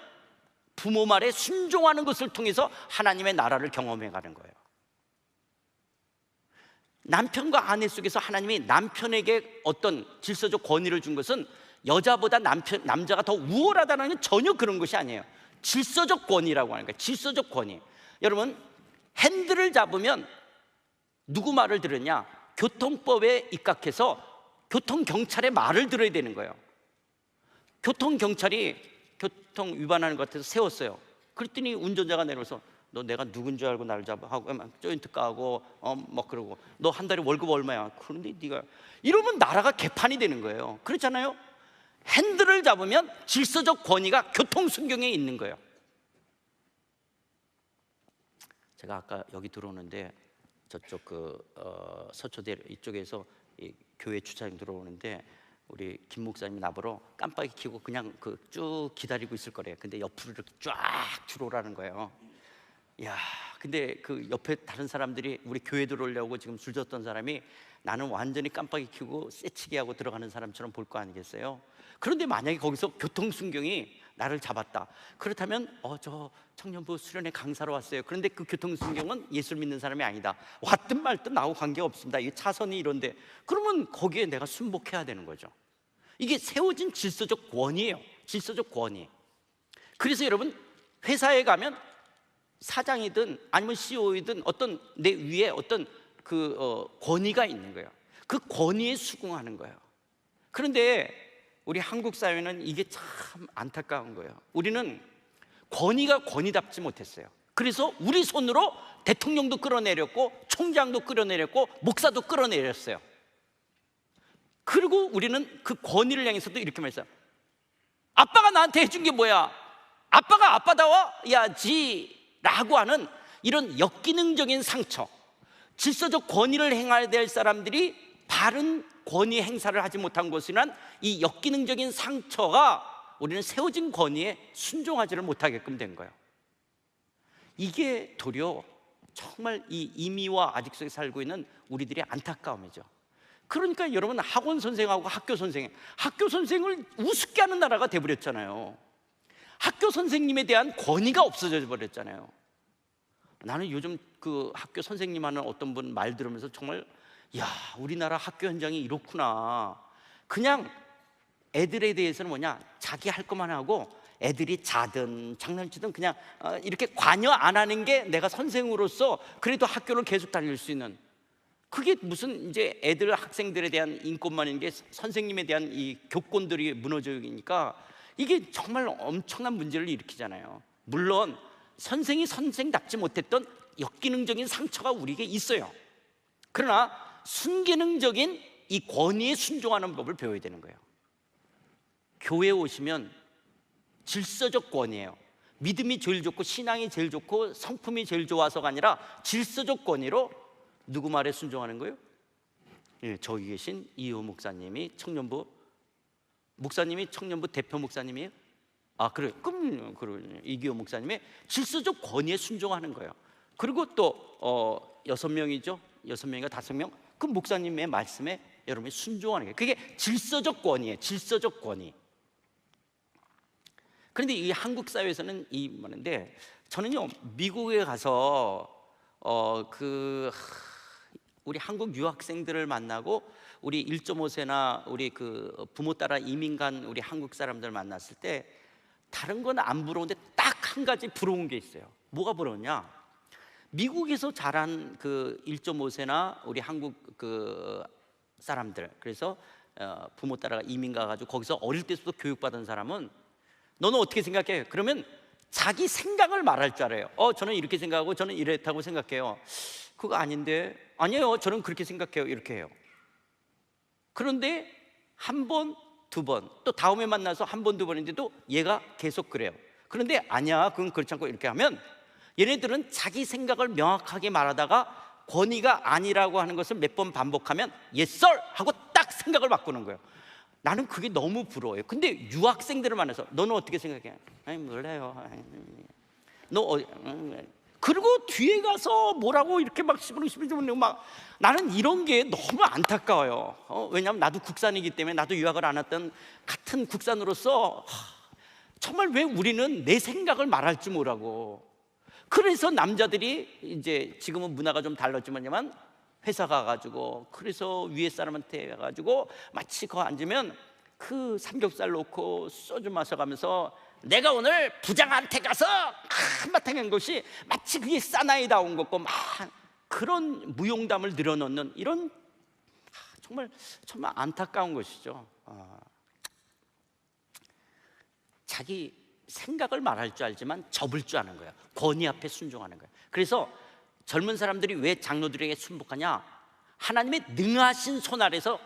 부모 말에 순종하는 것을 통해서 하나님의 나라를 경험해 가는 거예요. 남편과 아내 속에서 하나님이 남편에게 어떤 질서적 권위를 준 것은 여자보다 남자가 더 우월하다는 건 전혀 그런 것이 아니에요. 질서적 권위라고 하는 거예요. 질서적 권위. 여러분, 핸들을 잡으면 누구 말을 들으냐? 교통법에 입각해서 교통경찰의 말을 들어야 되는 거예요. 교통경찰이 교통 위반하는 것 같아서 세웠어요. 그랬더니 운전자가 내려서 너 내가 누군 줄 알고 나를 잡아 하고 조인트 까고 막 그러고 너 한 달에 월급 얼마야? 그런데 네가 이러면 나라가 개판이 되는 거예요. 그렇잖아요. 핸들을 잡으면 질서적 권위가 교통순경에 있는 거예요. 제가 아까 여기 들어오는데 저쪽 서초대 이쪽에서 이 교회 주차장 들어오는데 우리 김 목사님이 나보러 깜빡이 켜고 그냥 쭉 기다리고 있을 거래요. 근데 옆으로 이렇게 쫙 들어오라는 거예요. 야, 근데 그 옆에 다른 사람들이 우리 교회 들어오려고 지금 줄 섰던 사람이 나는 완전히 깜빡이 켜고 쎄치기 하고 들어가는 사람처럼 볼 거 아니겠어요? 그런데 만약에 거기서 교통순경이 나를 잡았다. 그렇다면 저 청년부 수련회 강사로 왔어요. 그런데 그 교통순경은 예수를 믿는 사람이 아니다. 왔든 말든 나하고 관계없습니다. 이 차선이 이런데, 그러면 거기에 내가 순복해야 되는 거죠. 이게 세워진 질서적 권위예요. 질서적 권위. 그래서 여러분, 회사에 가면 사장이든 아니면 CEO이든 어떤 내 위에 어떤 권위가 있는 거예요. 그 권위에 수긍하는 거예요. 그런데 우리 한국 사회는 이게 참 안타까운 거예요. 우리는 권위가 권위답지 못했어요. 그래서 우리 손으로 대통령도 끌어내렸고 총장도 끌어내렸고 목사도 끌어내렸어요. 그리고 우리는 그 권위를 향해서도 이렇게 말했어요. 아빠가 나한테 해준 게 뭐야? 아빠가 아빠다워야지 라고 하는 이런 역기능적인 상처, 질서적 권위를 행해야 될 사람들이 바른 권위 행사를 하지 못한 것이란 이 역기능적인 상처가 우리는 세워진 권위에 순종하지를 못하게끔 된 거예요. 이게 도리어 정말 이 이미와 아직 속에 살고 있는 우리들의 안타까움이죠. 그러니까 여러분, 학원 선생하고 학교 선생을 우습게 하는 나라가 돼버렸잖아요. 학교 선생님에 대한 권위가 없어져 버렸잖아요. 나는 요즘 그 학교 선생님 하는 어떤 분 말 들으면서 정말, 야, 우리나라 학교 현장이 이렇구나. 그냥 애들에 대해서는 뭐냐, 자기 할 것만 하고 애들이 자든 장난치든 그냥 이렇게 관여 안 하는 게 내가 선생으로서 그래도 학교를 계속 다닐 수 있는, 그게 무슨 이제 애들 학생들에 대한 인권만 있는 게 선생님에 대한 이 교권들이 무너지니까 이게 정말 엄청난 문제를 일으키잖아요. 물론 선생이 선생답지 못했던 역기능적인 상처가 우리에게 있어요. 그러나 순기능적인 이 권위에 순종하는 법을 배워야 되는 거예요. 교회에 오시면 질서적 권위예요. 믿음이 제일 좋고 신앙이 제일 좋고 성품이 제일 좋아서가 아니라 질서적 권위로 누구 말에 순종하는 거예요? 예, 저기 계신 이호 목사님이 청년부 목사님이 청년부 대표 목사님이에요? 아, 그래. 그럼 이기호 목사님의 질서적 권위에 순종하는 거예요. 그리고 또 6명이죠. 6명인가 5명. 그 목사님의 말씀에 여러분이 순종하는 거예요. 그게 질서적 권위예요. 질서적 권위. 그런데 이 한국 사회에서는 이 말인데, 저는요 미국에 가서 우리 한국 유학생들을 만나고 우리 1.5세나 우리 그 부모 따라 이민 간 우리 한국 사람들 만났을 때 다른 건 안 부러운데 딱 한 가지 부러운 게 있어요. 뭐가 부러우냐? 미국에서 자란 그 1.5세나 우리 한국 그 사람들, 그래서 부모 따라 이민 가가지고 거기서 어릴 때부터 교육받은 사람은 너는 어떻게 생각해? 그러면 자기 생각을 말할 줄 알아요. 저는 이렇게 생각하고 저는 이랬다고 생각해요. 그거 아닌데, 아니에요, 저는 그렇게 생각해요, 이렇게 해요. 그런데 한 번, 두 번, 또 다음에 만나서 한 번, 두 번인데도 얘가 계속 그래요. 그런데 아니야, 그건 그렇지 않고 이렇게 하면 얘네들은 자기 생각을 명확하게 말하다가 권위가 아니라고 하는 것을 몇 번 반복하면 yes sir 하고 딱 생각을 바꾸는 거예요. 나는 그게 너무 부러워요. 근데 유학생들을 만나서 너는 어떻게 생각해? 아니 몰라요. 그리고 뒤에 가서 뭐라고 이렇게 막 시부르시부르 막, 나는 이런 게 너무 안타까워요. 왜냐하면 나도 국산이기 때문에, 나도 유학을 안 왔던 같은 국산으로서 정말 왜 우리는 내 생각을 말할 줄 모르고. 그래서 남자들이 이제 지금은 문화가 좀 달랐지만 회사 가가지고, 그래서 위에 사람한테 가가지고 마치 거 앉으면 그 삼겹살 놓고 소주 마셔가면서 내가 오늘 부장한테 가서 한바탕 한 것이 마치 그게 사나이다운 것고, 막 그런 무용담을 늘어놓는 이런 정말 안타까운 것이죠. 자기 생각을 말할 줄 알지만 접을 줄 아는 거예요. 권위 앞에 순종하는 거예요. 그래서 젊은 사람들이 왜 장로들에게 순복하냐? 하나님의 능하신 손 아래서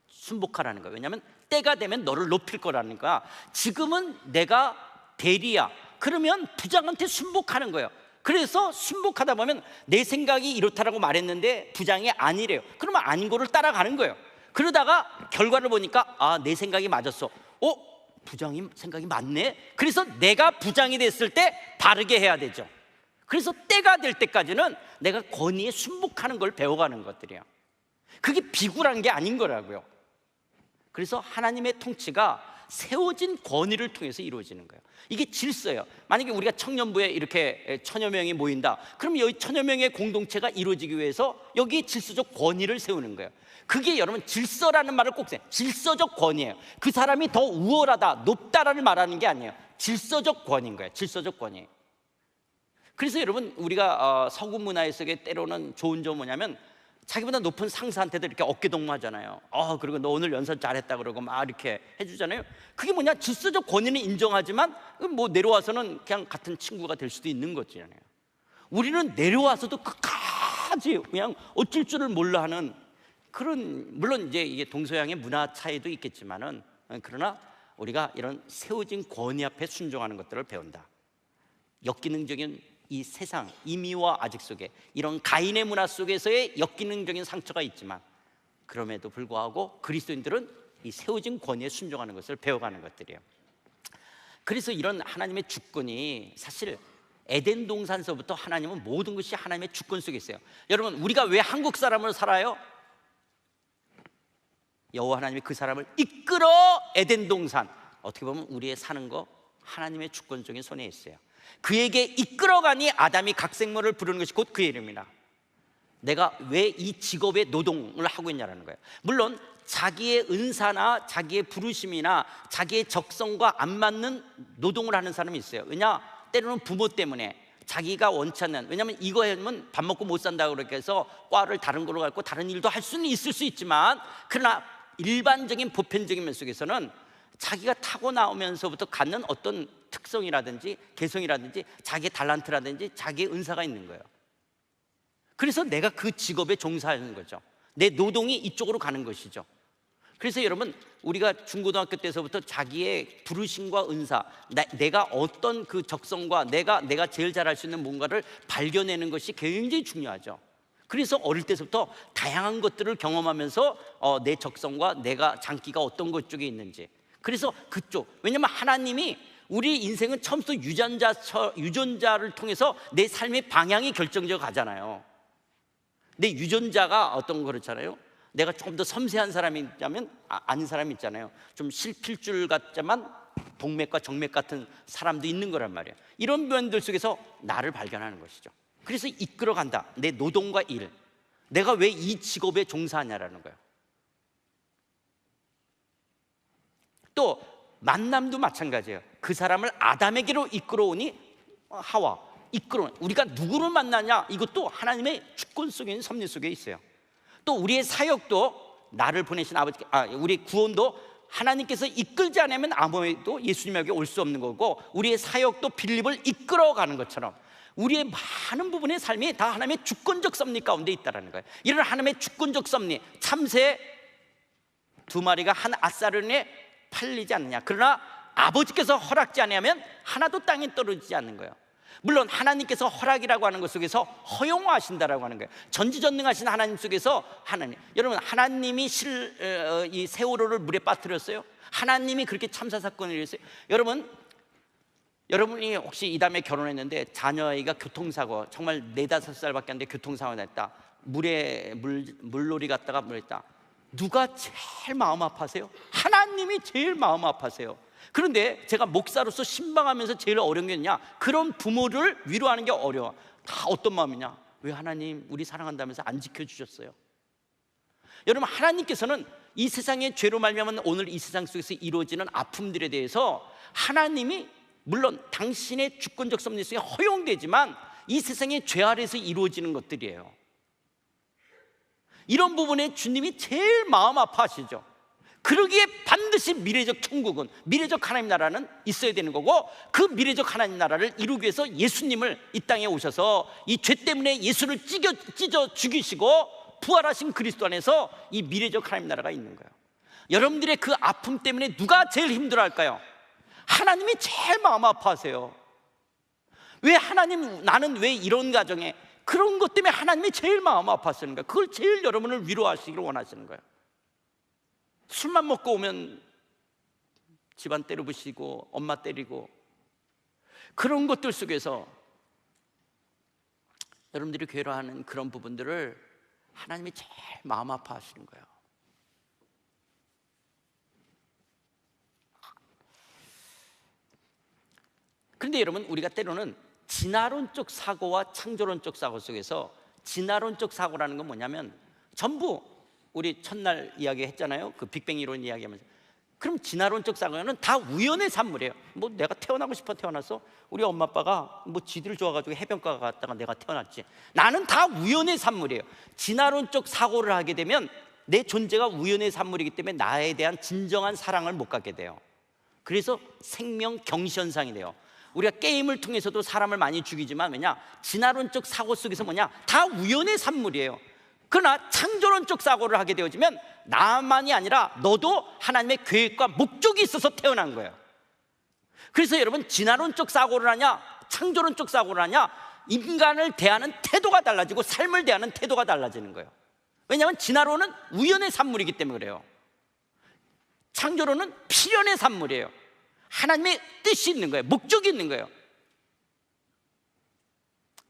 순복하라는 거예요. 왜냐하면 때가 되면 너를 높일 거라니까. 지금은 내가 대리야, 그러면 부장한테 순복하는 거예요. 그래서 순복하다 보면 내 생각이 이렇다라고 말했는데 부장이 아니래요. 그러면 아닌 거를 따라가는 거예요. 그러다가 결과를 보니까 내 생각이 맞았어. 부장이 생각이 맞네. 그래서 내가 부장이 됐을 때 바르게 해야 되죠. 그래서 때가 될 때까지는 내가 권위에 순복하는 걸 배워가는 것들이에요. 그게 비굴한 게 아닌 거라고요. 그래서 하나님의 통치가 세워진 권위를 통해서 이루어지는 거예요. 이게 질서예요. 만약에 우리가 청년부에 이렇게 1000여 명이 모인다, 그럼 여기 1000여 명의 공동체가 이루어지기 위해서 여기에 질서적 권위를 세우는 거예요. 그게 여러분 질서라는 말을 꼭 써요. 질서적 권위예요. 그 사람이 더 우월하다, 높다라는 말하는 게 아니에요. 질서적 권위인 거예요. 질서적 권위. 그래서 여러분 우리가 서구 문화 속에 때로는 좋은 점은 뭐냐면 자기보다 높은 상사한테도 이렇게 어깨 동무하잖아요. 그리고 너 오늘 연설 잘했다 그러고 막 이렇게 해주잖아요. 그게 뭐냐? 질서적 권위는 인정하지만 뭐 내려와서는 그냥 같은 친구가 될 수도 있는 거잖아요. 우리는 내려와서도 끝까지 그냥 어쩔 줄을 몰라 하는 그런, 물론 이제 이게 동서양의 문화 차이도 있겠지만은, 그러나 우리가 이런 세워진 권위 앞에 순종하는 것들을 배운다. 역기능적인 이 세상 이미와 아직 속에 이런 가인의 문화 속에서의 역기능적인 상처가 있지만, 그럼에도 불구하고 그리스도인들은 이 세워진 권위에 순종하는 것을 배워가는 것들이에요. 그래서 이런 하나님의 주권이 사실 에덴 동산서부터 하나님은 모든 것이 하나님의 주권 속에 있어요. 여러분 우리가 왜 한국 사람으로 살아요? 여호와 하나님이 그 사람을 이끌어 에덴 동산, 어떻게 보면 우리의 사는 거 하나님의 주권적인 손에 있어요. 그에게 이끌어가니 아담이 각 생물을 부르는 것이 곧 그의 이름이라. 내가 왜 이 직업의 노동을 하고 있냐라는 거예요. 물론 자기의 은사나 자기의 부르심이나 자기의 적성과 안 맞는 노동을 하는 사람이 있어요. 왜냐? 때로는 부모 때문에 자기가 원치 않는, 왜냐하면 이거 하면 밥 먹고 못 산다고 그렇게 해서 과를 다른 걸로 갖고 다른 일도 할 수는 있을 수 있지만, 그러나 일반적인 보편적인 면 속에서는 자기가 타고나오면서부터 갖는 어떤 특성이라든지 개성이라든지 자기의 달란트라든지 자기의 은사가 있는 거예요. 그래서 내가 그 직업에 종사하는 거죠. 내 노동이 이쪽으로 가는 것이죠. 그래서 여러분 우리가 중고등학교 때서부터 자기의 부르심과 은사, 내가 어떤 그 적성과 내가 제일 잘할 수 있는 뭔가를 발견하는 것이 굉장히 중요하죠. 그래서 어릴 때부터 다양한 것들을 경험하면서 내 적성과 내가 장기가 어떤 것 쪽에 있는지, 그래서 그쪽, 왜냐면 하나님이 우리 인생은 처음부터 유전자를 통해서 내 삶의 방향이 결정적으로 가잖아요. 내 유전자가 어떤 거 그렇잖아요. 내가 조금 더 섬세한 사람이 있다면 아닌 사람이 있잖아요. 좀 실필줄 같지만 동맥과 정맥 같은 사람도 있는 거란 말이에요. 이런 면들 속에서 나를 발견하는 것이죠. 그래서 이끌어간다. 내 노동과 일, 내가 왜 이 직업에 종사하냐라는 거예요. 또 만남도 마찬가지예요. 그 사람을 아담에게로 이끌어오니 하와, 우리가 누구를 만나냐, 이것도 하나님의 주권 속에 있는 섭리 속에 있어요. 또 우리의 사역도 나를 보내신 아버지, 우리 구원도 하나님께서 이끌지 않으면 아무에도 예수님에게 올 수 없는 거고, 우리의 사역도 빌립을 이끌어가는 것처럼 우리의 많은 부분의 삶이 다 하나님의 주권적 섭리 가운데 있다는 거예요. 이런 하나님의 주권적 섭리, 참새 2마리가 한 아사르에 팔리지 않느냐, 그러나 아버지께서 허락지 않으면 하나도 땅에 떨어지지 않는 거예요. 물론 하나님께서 허락이라고 하는 것 속에서 허용하신다라고 하는 거예요. 전지전능하신 하나님 속에서 여러분, 하나님이 이 세월호를 물에 빠뜨렸어요. 하나님이 그렇게 참사 사건을 일으켰어요. 여러분이 혹시 이 다음에 결혼했는데 자녀아이가 교통사고, 정말 4-5살밖에 안 돼 교통사고가 났다, 물놀이 갔다가 물했다, 누가 제일 마음 아파하세요? 하나님이 제일 마음 아파하세요. 그런데 제가 목사로서 신방하면서 제일 어려운 게 뭐냐, 그런 부모를 위로하는 게 어려워. 다 어떤 마음이냐, 왜 하나님 우리 사랑한다면서 안 지켜주셨어요? 여러분, 하나님께서는 이 세상의 죄로 말미암은 오늘 이 세상 속에서 이루어지는 아픔들에 대해서 하나님이 물론 당신의 주권적 섭리 속에 허용되지만 이 세상의 죄 아래에서 이루어지는 것들이에요. 이런 부분에 주님이 제일 마음 아파하시죠. 그러기에 반드시 미래적 천국은, 미래적 하나님 나라는 있어야 되는 거고, 그 미래적 하나님 나라를 이루기 위해서 예수님을 이 땅에 오셔서 이 죄 때문에 예수를 찢어 죽이시고 부활하신 그리스도 안에서 이 미래적 하나님 나라가 있는 거예요. 여러분들의 그 아픔 때문에 누가 제일 힘들어할까요? 하나님이 제일 마음 아파하세요. 왜 하나님, 나는 왜 이런 가정에, 그런 것 때문에 하나님이 제일 마음 아파하시는 거예요. 그걸 제일 여러분을 위로하시기를 원하시는 거예요. 술만 먹고 오면 집안 때려부시고 엄마 때리고, 그런 것들 속에서 여러분들이 괴로워하는 그런 부분들을 하나님이 제일 마음 아파하시는 거예요. 그런데 여러분, 우리가 때로는 진화론적 사고와 창조론적 사고 속에서, 진화론적 사고라는 건 뭐냐면, 전부 우리 첫날 이야기 했잖아요. 그 빅뱅 이론 이야기하면서. 그럼 진화론적 사고는 다 우연의 산물이에요. 뭐 내가 태어나고 싶어 태어났어? 우리 엄마 아빠가 뭐 지들 좋아가지고 해변가 갔다가 내가 태어났지. 나는 다 우연의 산물이에요. 진화론적 사고를 하게 되면 내 존재가 우연의 산물이기 때문에 나에 대한 진정한 사랑을 못 갖게 돼요. 그래서 생명 경시현상이 돼요. 우리가 게임을 통해서도 사람을 많이 죽이지만, 왜냐? 진화론적 사고 속에서 뭐냐? 다 우연의 산물이에요. 그러나 창조론적 사고를 하게 되어지면 나만이 아니라 너도 하나님의 계획과 목적이 있어서 태어난 거예요. 그래서 여러분, 진화론적 사고를 하냐 창조론적 사고를 하냐, 인간을 대하는 태도가 달라지고 삶을 대하는 태도가 달라지는 거예요. 왜냐하면 진화론은 우연의 산물이기 때문에 그래요. 창조론은 필연의 산물이에요. 하나님의 뜻이 있는 거예요. 목적이 있는 거예요.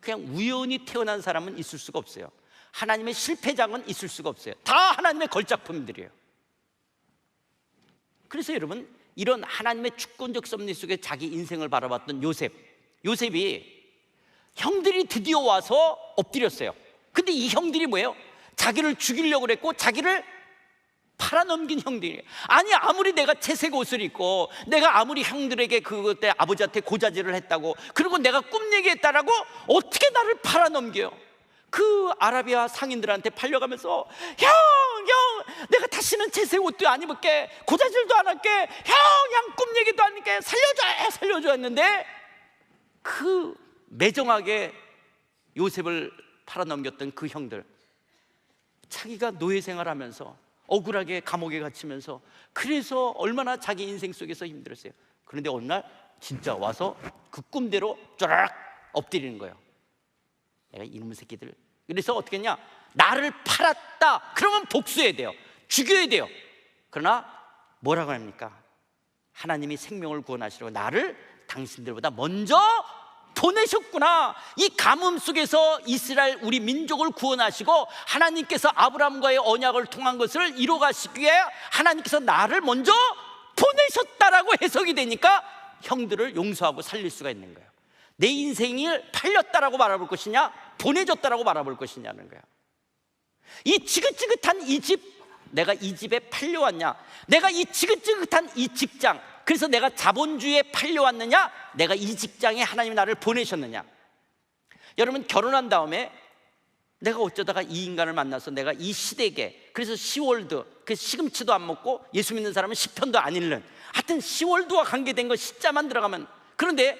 그냥 우연히 태어난 사람은 있을 수가 없어요. 하나님의 실패작은 있을 수가 없어요. 다 하나님의 걸작품들이에요. 그래서 여러분, 이런 하나님의 주권적 섭리 속에 자기 인생을 바라봤던 요셉이 형들이 드디어 와서 엎드렸어요. 근데 이 형들이 뭐예요? 자기를 죽이려고 그랬고 자기를 팔아넘긴 형들이에요. 아니, 아무리 내가 채색 옷을 입고 내가 아무리 형들에게 그때 아버지한테 고자질을 했다고, 그리고 내가 꿈 얘기했다라고 어떻게 나를 팔아넘겨요? 그 아라비아 상인들한테 팔려가면서 형 내가 다시는 채색 옷도 안 입을게, 고자질도 안 할게, 형 꿈 얘기도 안 할게, 살려줘 했는데, 그 매정하게 요셉을 팔아넘겼던 그 형들, 자기가 노예 생활하면서 억울하게 감옥에 갇히면서, 그래서 얼마나 자기 인생 속에서 힘들었어요. 그런데 어느 날 진짜 와서 그 꿈대로 쫙 엎드리는 거예요. 내가 이놈의 새끼들 그래서 어떻게 했냐? 나를 팔았다 그러면 복수해야 돼요. 죽여야 돼요. 그러나 뭐라고 합니까? 하나님이 생명을 구원하시려고 나를 당신들보다 먼저 보내셨구나. 이 가뭄 속에서 이스라엘 우리 민족을 구원하시고 하나님께서 아브라함과의 언약을 통한 것을 이루어 가시기 위해 하나님께서 나를 먼저 보내셨다라고 해석이 되니까 형들을 용서하고 살릴 수가 있는 거예요. 내 인생을 팔렸다라고 바라볼 것이냐, 보내줬다라고 바라볼 것이냐는 거예요. 이 지긋지긋한 이 집, 내가 이 집에 팔려왔냐? 내가 이 지긋지긋한 이 직장, 그래서 내가 자본주의에 팔려왔느냐? 내가 이 직장에 하나님이 나를 보내셨느냐? 여러분, 결혼한 다음에 내가 어쩌다가 이 인간을 만나서 내가 이 시댁에, 그래서 시월드, 그 시금치도 안 먹고 예수 믿는 사람은 시편도 안 읽는, 하여튼 시월드와 관계된 거 시자만 들어가면, 그런데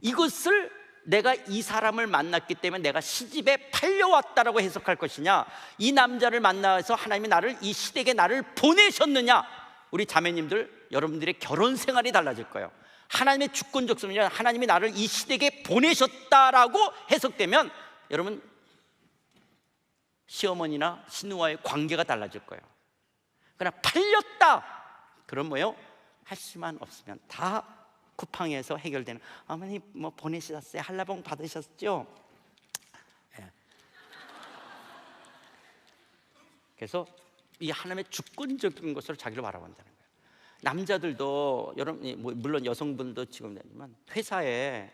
이것을 내가 이 사람을 만났기 때문에 내가 시집에 팔려왔다라고 해석할 것이냐, 이 남자를 만나서 하나님이 나를 이 시댁에 나를 보내셨느냐? 우리 자매님들, 여러분들의 결혼 생활이 달라질 거예요. 하나님의 주권적 소명이냐, 하나님이 나를 이 시댁에 보내셨다라고 해석되면 여러분 시어머니나 시누와의 관계가 달라질 거예요. 그러나 팔렸다 그럼 뭐요? 할 수만 없으면 다 쿠팡에서 해결되는, 어머니 뭐 보내셨어요? 한라봉 받으셨죠? 네. 그래서 이 하나님의 주권적인 것으로 자기를 바라본다는 거예요. 남자들도 여러분, 물론 여성분도 지금 되지만 회사에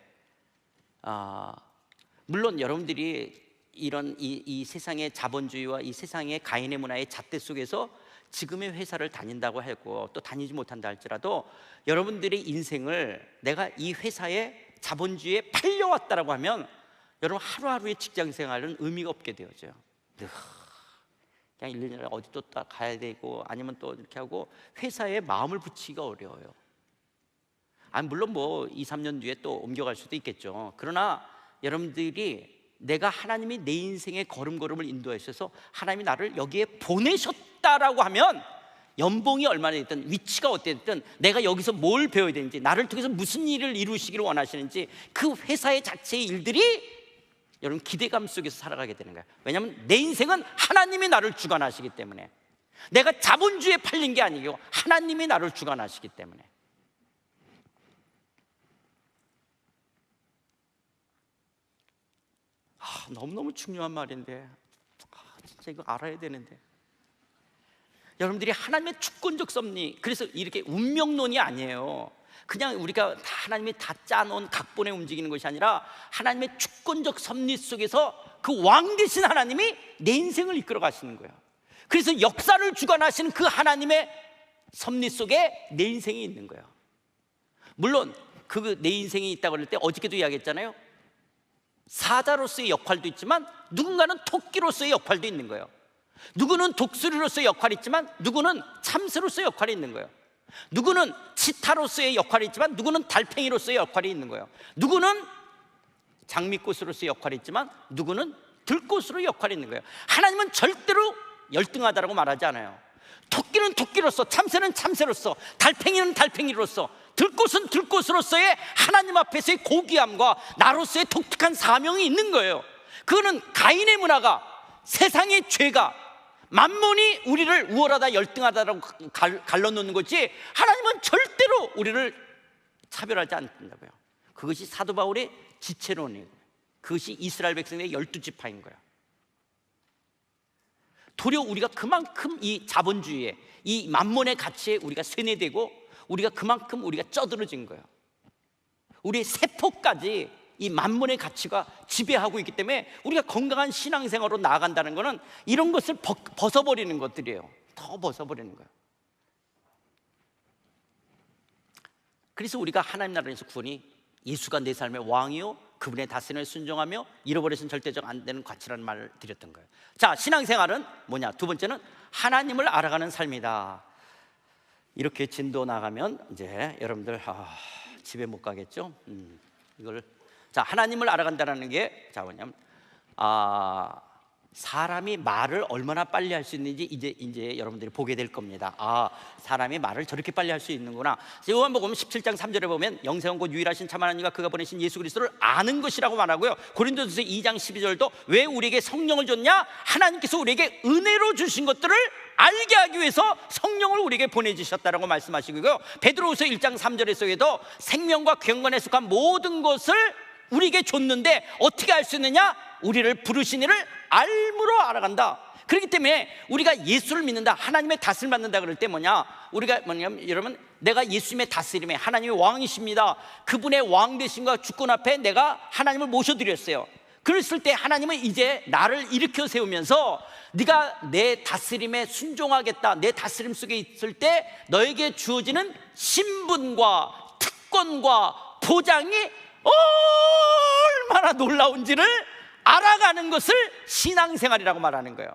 물론 여러분들이 이런 이 세상의 자본주의와 이 세상의 가인의 문화의 잣대 속에서 지금의 회사를 다닌다고 하고 또 다니지 못한다 할지라도 여러분들의 인생을 내가 이 회사의 자본주의에 팔려왔다라고 하면 여러분 하루하루의 직장 생활은 의미가 없게 되어져요. 그냥 1년에 어디 또 가야 되고 아니면 또 이렇게 하고 회사에 마음을 붙이기가 어려워요. 물론 뭐 2, 3년 뒤에 또 옮겨갈 수도 있겠죠. 그러나 여러분들이 내가 하나님이 내 인생의 걸음걸음을 인도하셔서 하나님이 나를 여기에 보내셨다라고 하면 연봉이 얼마나 됐든 위치가 어땠든 내가 여기서 뭘 배워야 되는지, 나를 통해서 무슨 일을 이루시기를 원하시는지 그 회사의 자체의 일들이 여러분 기대감 속에서 살아가게 되는 거예요. 왜냐하면 내 인생은 하나님이 나를 주관하시기 때문에, 내가 자본주의에 팔린 게 아니고 하나님이 나를 주관하시기 때문에. 너무너무 중요한 말인데 진짜 이거 알아야 되는데, 여러분들이 하나님의 주권적 섭리, 그래서 이렇게 운명론이 아니에요. 그냥 우리가 하나님이 다 짜놓은 각본에 움직이는 것이 아니라 하나님의 주권적 섭리 속에서 그 왕 되신 하나님이 내 인생을 이끌어 가시는 거예요. 그래서 역사를 주관하시는 그 하나님의 섭리 속에 내 인생이 있는 거예요. 물론 그 내 인생이 있다고 그럴 때 어저께도 이야기했잖아요. 사자로서의 역할도 있지만 누군가는 토끼로서의 역할도 있는 거예요. 누구는 독수리로서의 역할이 있지만 누구는 참새로서의 역할이 있는 거예요. 누구는 치타로서의 역할이 있지만 누구는 달팽이로서의 역할이 있는 거예요. 누구는 장미꽃으로서의 역할이 있지만 누구는 들꽃으로의 역할이 있는 거예요. 하나님은 절대로 열등하다라고 말하지 않아요. 토끼는 토끼로서, 참새는 참새로서, 달팽이는 달팽이로서, 들꽃은 들꽃으로서의 하나님 앞에서의 고귀함과 나로서의 독특한 사명이 있는 거예요. 그거는 가인의 문화가, 세상의 죄가, 만몬이 우리를 우월하다 열등하다라고 갈라놓는 거지, 하나님은 절대로 우리를 차별하지 않는다고요. 그것이 사도 바울의 지체론이에요. 그것이 이스라엘 백성의 12지파인 거예요. 도리어 우리가 그만큼 이 자본주의에, 이 만몬의 가치에 우리가 세뇌되고 우리가 그만큼 우리가 쩌들어진 거예요. 우리의 세포까지 이 만몬의 가치가 지배하고 있기 때문에 우리가 건강한 신앙생활로 나아간다는 것은 이런 것을 벗어버리는 것들이에요. 더 벗어버리는 거예요. 그래서 우리가 하나님 나라에서 구원이 예수가 내 삶의 왕이요 그분의 다스림에 순종하며 잃어버려서는 절대적 안 되는 가치라는 말을 드렸던 거예요. 자, 신앙생활은 뭐냐? 두 번째는 하나님을 알아가는 삶이다. 이렇게 진도 나가면 이제 여러분들 집에 못 가겠죠? 이걸 자, 하나님을 알아간다는 게 자 뭐냐면 사람이 말을 얼마나 빨리 할 수 있는지 이제 여러분들이 보게 될 겁니다. 아, 사람이 말을 저렇게 빨리 할 수 있는구나. 요한복음 17장 3절에 보면 영생은 곧 유일하신 참 하나님과 그가 보내신 예수 그리스도를 아는 것이라고 말하고요. 고린도전서 2장 12절도 왜 우리에게 성령을 줬냐? 하나님께서 우리에게 은혜로 주신 것들을 알게 하기 위해서 성령을 우리에게 보내주셨다라고 말씀하시고요. 베드로후서 1장 3절에서도 생명과 경건에 속한 모든 것을 우리에게 줬는데 어떻게 알 수 있느냐? 우리를 부르신 이를 알므로 알아간다. 그렇기 때문에 우리가 예수를 믿는다, 하나님의 다스림을 받는다 그럴 때 우리가 뭐냐면, 여러분, 내가 예수님의 다스림에 하나님의 왕이십니다, 그분의 왕 되심과 주권 앞에 내가 하나님을 모셔드렸어요. 그랬을 때 하나님은 이제 나를 일으켜 세우면서 네가 내 다스림에 순종하겠다, 내 다스림 속에 있을 때 너에게 주어지는 신분과 특권과 보장이 얼마나 놀라운지를 알아가는 것을 신앙생활이라고 말하는 거예요.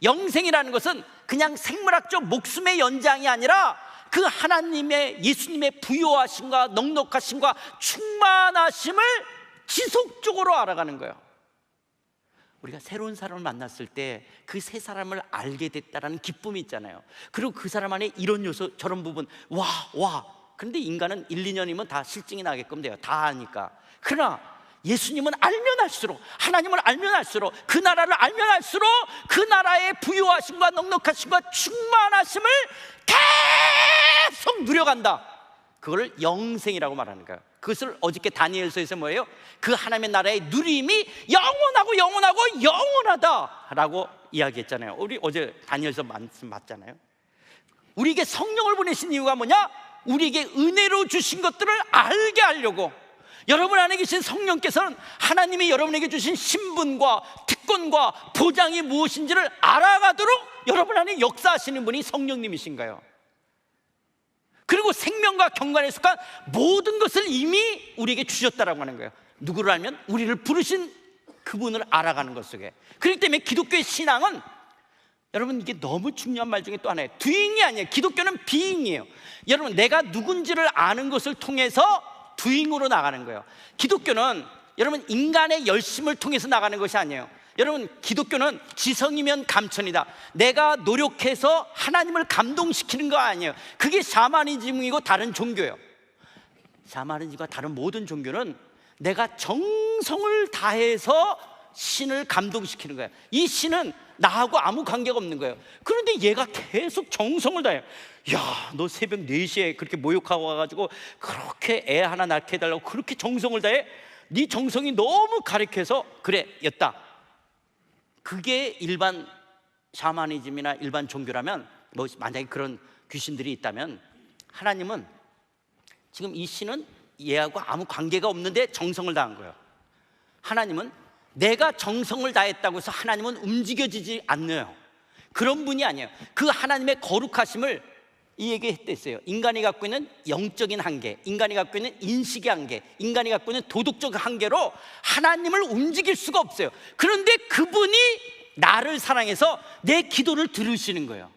영생이라는 것은 그냥 생물학적 목숨의 연장이 아니라 그 하나님의, 예수님의 부요하심과 넉넉하심과 충만하심을 지속적으로 알아가는 거예요. 우리가 새로운 사람을 만났을 때 그 새 사람을 알게 됐다라는 기쁨이 있잖아요. 그리고 그 사람 안에 이런 요소, 저런 부분, 와. 그런데 인간은 1, 2년이면 다 실증이 나게끔 돼요. 다 아니까. 그러나 예수님은 알면 알수록, 하나님을 알면 알수록, 그 나라를 알면 알수록 그 나라의 부요하심과 넉넉하심과 충만하심을 계속 누려간다. 그걸 영생이라고 말하는 거예요. 그것을 어저께 다니엘서에서 뭐예요? 그 하나님의 나라의 누림이 영원하고 영원하다라고 이야기했잖아요. 우리 어제 다니엘서 말씀 맞잖아요. 우리에게 성령을 보내신 이유가 뭐냐? 우리에게 은혜로 주신 것들을 알게 하려고. 여러분 안에 계신 성령께서는 하나님이 여러분에게 주신 신분과 특권과 보장이 무엇인지를 알아가도록 여러분 안에 역사하시는 분이 성령님이신가요? 그리고 생명과 경건에 속한 모든 것을 이미 우리에게 주셨다라고 하는 거예요. 누구를 알면? 우리를 부르신 그분을 알아가는 것 속에. 그렇기 때문에 기독교의 신앙은, 여러분, 이게 너무 중요한 말 중에 또 하나예요. doing이 아니에요. 기독교는 being이에요. 여러분, 내가 누군지를 아는 것을 통해서 doing으로 나가는 거예요. 기독교는 여러분 인간의 열심을 통해서 나가는 것이 아니에요. 여러분, 기독교는 지성이면 감천이다. 내가 노력해서 하나님을 감동시키는 거 아니에요. 그게 샤머니즘이고 다른 종교예요. 샤머니즘과 다른 모든 종교는 내가 정성을 다해서 신을 감동시키는 거예요. 이 신은 나하고 아무 관계가 없는 거예요. 그런데 얘가 계속 정성을 다해요. 야, 너 새벽 4시에 그렇게 모욕하고 와가지고 그렇게 애 하나 낳게 해달라고 그렇게 정성을 다해? 네 정성이 너무 가득해서 그래, 였다. 그게 일반 샤머니즘이나 일반 종교라면, 뭐 만약에 그런 귀신들이 있다면, 하나님은 지금 이 신은 얘하고 아무 관계가 없는데 정성을 다한 거예요. 하나님은 내가 정성을 다했다고 해서 하나님은 움직여지지 않네요. 그런 분이 아니에요. 그 하나님의 거룩하심을 이 얘기했댔어요. 인간이 갖고 있는 영적인 한계, 인간이 갖고 있는 인식의 한계, 인간이 갖고 있는 도덕적 한계로 하나님을 움직일 수가 없어요. 그런데 그분이 나를 사랑해서 내 기도를 들으시는 거예요.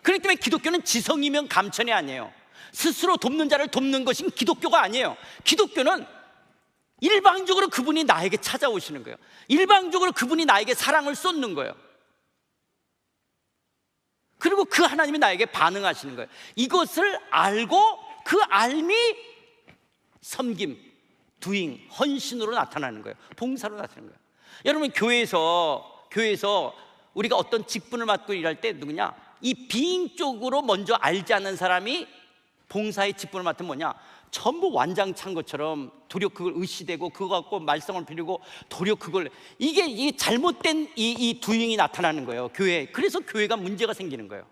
그렇기 때문에 기독교는 지성이면 감천이 아니에요. 스스로 돕는 자를 돕는 것인 기독교가 아니에요. 기독교는 일방적으로 그분이 나에게 찾아오시는 거예요. 일방적으로 그분이 나에게 사랑을 쏟는 거예요. 그리고 그 하나님이 나에게 반응하시는 거예요. 이것을 알고 그 알미 섬김, doing, 헌신으로 나타나는 거예요. 봉사로 나타나는 거예요. 여러분, 교회에서 우리가 어떤 직분을 맡고 일할 때 누구냐? 이 being 쪽으로 먼저 알지 않는 사람이 봉사의 직분을 맡으면 뭐냐? 전부 완장찬 것처럼 도리어 그걸 의시되고 그거 갖고 말썽을 피우고 도리어 그걸, 이게 잘못된 이 doing이 나타나는 거예요, 교회에. 그래서 교회가 문제가 생기는 거예요.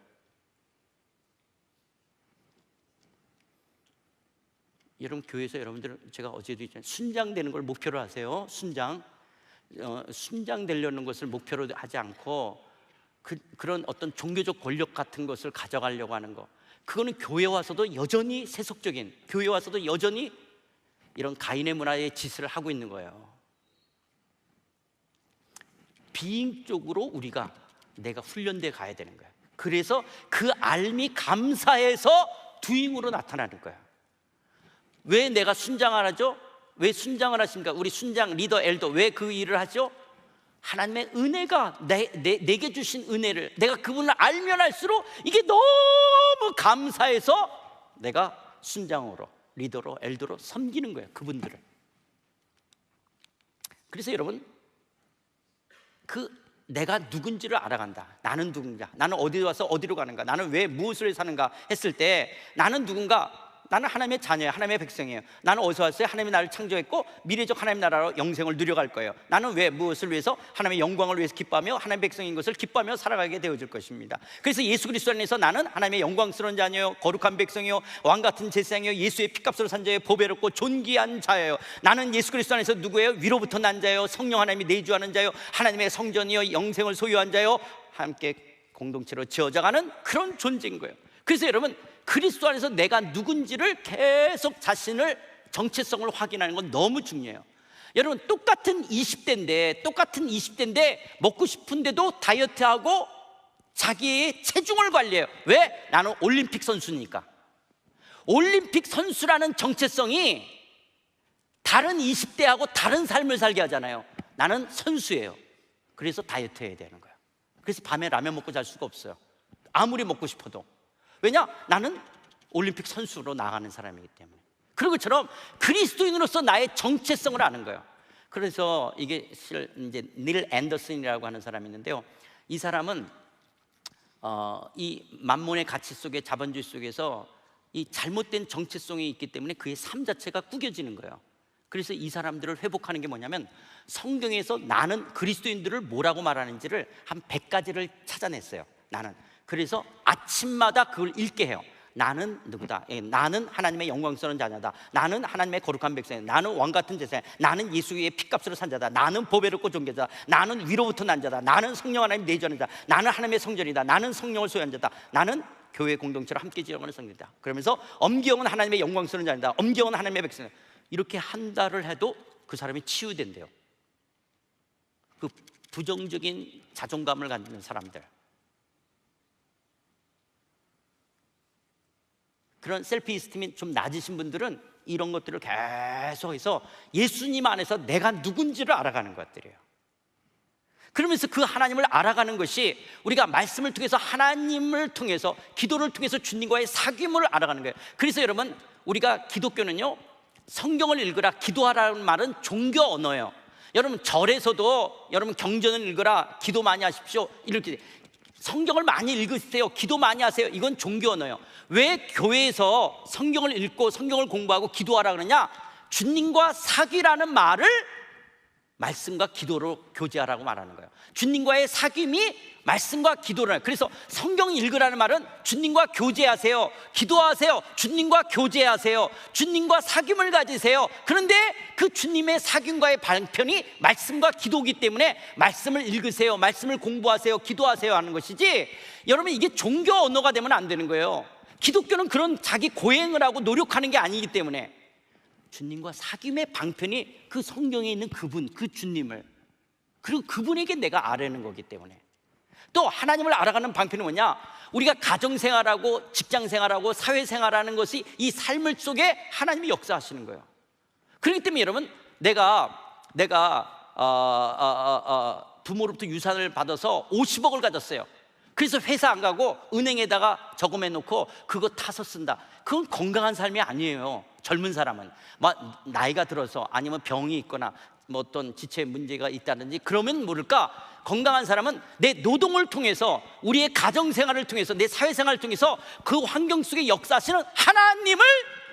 여러분, 교회에서 여러분들, 제가 어제도 있잖아요, 순장되는 걸 목표로 하세요. 순장되려는 것을 목표로 하지 않고 그런 어떤 종교적 권력 같은 것을 가져가려고 하는 거, 그거는 교회 와서도 여전히 세속적인, 교회 와서도 여전히 이런 가인의 문화의 짓을 하고 있는 거예요. 비잉 쪽으로 내가 훈련돼 가야 되는 거예요. 그래서 그 알미 감사해서 두잉으로 나타나는 거예요. 왜 내가 순장을 하죠? 왜 순장을 하십니까? 우리 순장, 리더, 엘더, 왜 그 일을 하죠? 하나님의 은혜가 내게 주신 은혜를 내가 그분을 알면 알수록 이게 너무 감사해서 내가 순장으로, 리더로, 엘더로 섬기는 거예요, 그분들을. 그래서 여러분, 내가 누군지를 알아간다. 나는 누군가, 나는 어디 와서 어디로 가는가, 나는 왜 무엇을 사는가 했을 때 나는 누군가, 나는 하나님의 자녀예요, 하나님의 백성이에요. 나는 어디서 왔어요? 하나님이 나를 창조했고 미래적 하나님 나라로 영생을 누려갈 거예요. 나는 왜, 무엇을 위해서? 하나님의 영광을 위해서 기뻐하며 하나님의 백성인 것을 기뻐하며 살아가게 되어질 것입니다. 그래서 예수 그리스도 안에서 나는 하나님의 영광스러운 자녀요, 거룩한 백성이요, 왕같은 제사장이요, 예수의 피값으로 산 자예요, 보배롭고 존귀한 자예요. 나는 예수 그리스도 안에서 누구예요? 위로부터 난 자예요, 성령 하나님이 내주하는 자예요, 하나님의 성전이요, 영생을 소유한 자예요, 함께 공동체로 지어져가는 그런 존재인 거예요. 그래서 여러분, 그리스도 안에서 내가 누군지를 계속 자신을, 정체성을 확인하는 건 너무 중요해요. 여러분, 똑같은 20대인데 먹고 싶은데도 다이어트하고 자기의 체중을 관리해요. 왜? 나는 올림픽 선수니까. 올림픽 선수라는 정체성이 다른 20대하고 다른 삶을 살게 하잖아요. 나는 선수예요. 그래서 다이어트 해야 되는 거예요. 그래서 밤에 라면 먹고 잘 수가 없어요, 아무리 먹고 싶어도. 왜냐? 나는 올림픽 선수로 나가는 사람이기 때문에. 그런 것처럼 그리스도인으로서 나의 정체성을 아는 거예요. 그래서 이게 이제 닐 앤더슨이라고 하는 사람이 있는데요, 이 사람은 이 만몬의 가치 속에, 자본주의 속에서 이 잘못된 정체성이 있기 때문에 그의 삶 자체가 구겨지는 거예요. 그래서 이 사람들을 회복하는 게 뭐냐면, 성경에서 나는 그리스도인들을 뭐라고 말하는지를 한 100가지를 찾아냈어요, 나는. 그래서 아침마다 그걸 읽게 해요. 나는 누구다. 나는 하나님의 영광스러운 자녀다. 나는 하나님의 거룩한 백성이다. 나는 왕같은 제사장. 나는 예수의 피값으로 산 자다. 나는 보배롭고 존귀하다. 나는 위로부터 난 자다. 나는 성령 하나님 내주하는 자다. 나는 하나님의 성전이다. 나는 성령을 소유한 자다. 나는 교회 공동체로 함께 지어가는 성전이다. 그러면서 엄경은 하나님의 영광스러운 자녀다. 엄경은 하나님의 백성이다. 이렇게 한 달을 해도 그 사람이 치유된대요. 그 부정적인 자존감을 갖는 사람들, 그런 셀프 이스팀이 좀 낮으신 분들은 이런 것들을 계속해서 예수님 안에서 내가 누군지를 알아가는 것들이에요. 그러면서 그 하나님을 알아가는 것이 우리가 말씀을 통해서, 하나님을 통해서, 기도를 통해서 주님과의 사귐을 알아가는 거예요. 그래서 여러분, 우리가 기독교는요, 성경을 읽으라, 기도하라는 말은 종교 언어예요. 여러분, 절에서도 여러분 경전을 읽으라, 기도 많이 하십시오, 이렇게 성경을 많이 읽으세요, 기도 많이 하세요, 이건 종교 언어예요. 왜 교회에서 성경을 읽고 성경을 공부하고 기도하라 그러냐? 주님과 사귀라는 말을 말씀과 기도로 교제하라고 말하는 거예요. 주님과의 사귐이 말씀과 기도를. 그래서 성경 읽으라는 말은 주님과 교제하세요, 기도하세요, 주님과 교제하세요, 주님과 사귐을 가지세요. 그런데 그 주님의 사귐과의 방편이 말씀과 기도이기 때문에 말씀을 읽으세요, 말씀을 공부하세요, 기도하세요 하는 것이지, 여러분, 이게 종교 언어가 되면 안 되는 거예요. 기독교는 그런 자기 고행을 하고 노력하는 게 아니기 때문에 주님과 사귐의 방편이 그 성경에 있는 그분, 그 주님을, 그리고 그분에게 내가 아뢰는 거기 때문에. 또 하나님을 알아가는 방편이 뭐냐? 우리가 가정생활하고 직장생활하고 사회생활하는 것이 이 삶을 속에 하나님이 역사하시는 거예요. 그렇기 때문에 여러분, 내가 부모로부터 유산을 받아서 50억을 가졌어요. 그래서 회사 안 가고 은행에다가 저금해 놓고 그거 타서 쓴다. 그건 건강한 삶이 아니에요. 젊은 사람은 나이가 들어서 아니면 병이 있거나 뭐 어떤 지체 문제가 있다든지 그러면 모를까, 건강한 사람은 내 노동을 통해서, 우리의 가정생활을 통해서, 내 사회생활을 통해서 그 환경 속에 역사하시는 하나님을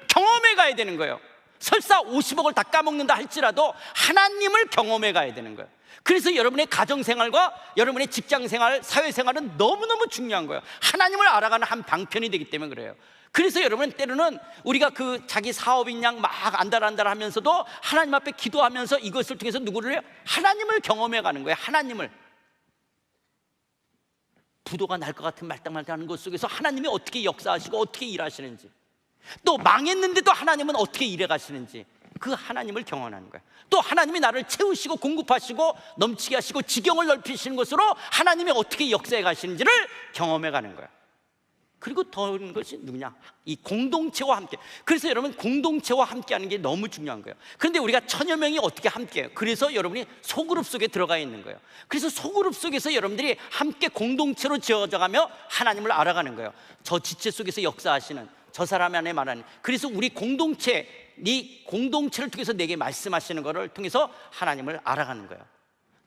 경험해 가야 되는 거예요. 설사 50억을 다 까먹는다 할지라도 하나님을 경험해 가야 되는 거예요. 그래서 여러분의 가정생활과 여러분의 직장생활, 사회생활은 너무너무 중요한 거예요. 하나님을 알아가는 한 방편이 되기 때문에 그래요. 그래서 여러분, 때로는 우리가 그 자기 사업인 양 막 안달안달 하면서도 하나님 앞에 기도하면서 이것을 통해서 누구를 해요? 하나님을 경험해 가는 거예요. 하나님을. 부도가 날 것 같은 말딱말딱하는 것 속에서 하나님이 어떻게 역사하시고 어떻게 일하시는지, 또 망했는데도 하나님은 어떻게 일해 가시는지, 그 하나님을 경험하는 거예요. 또 하나님이 나를 채우시고 공급하시고 넘치게 하시고 지경을 넓히시는 것으로 하나님이 어떻게 역사해 가시는지를 경험해 가는 거예요. 그리고 더 어려운 것이 누구냐? 이 공동체와 함께. 그래서 여러분, 공동체와 함께 하는 게 너무 중요한 거예요. 그런데 우리가 천여 명이 어떻게 함께 해요? 그래서 여러분이 소그룹 속에 들어가 있는 거예요. 그래서 소그룹 속에서 여러분들이 함께 공동체로 지어져가며 하나님을 알아가는 거예요. 저 지체 속에서 역사하시는 저 사람 안에 말하는. 그래서 우리 공동체, 이 공동체를 통해서 내게 말씀하시는 것을 통해서 하나님을 알아가는 거예요.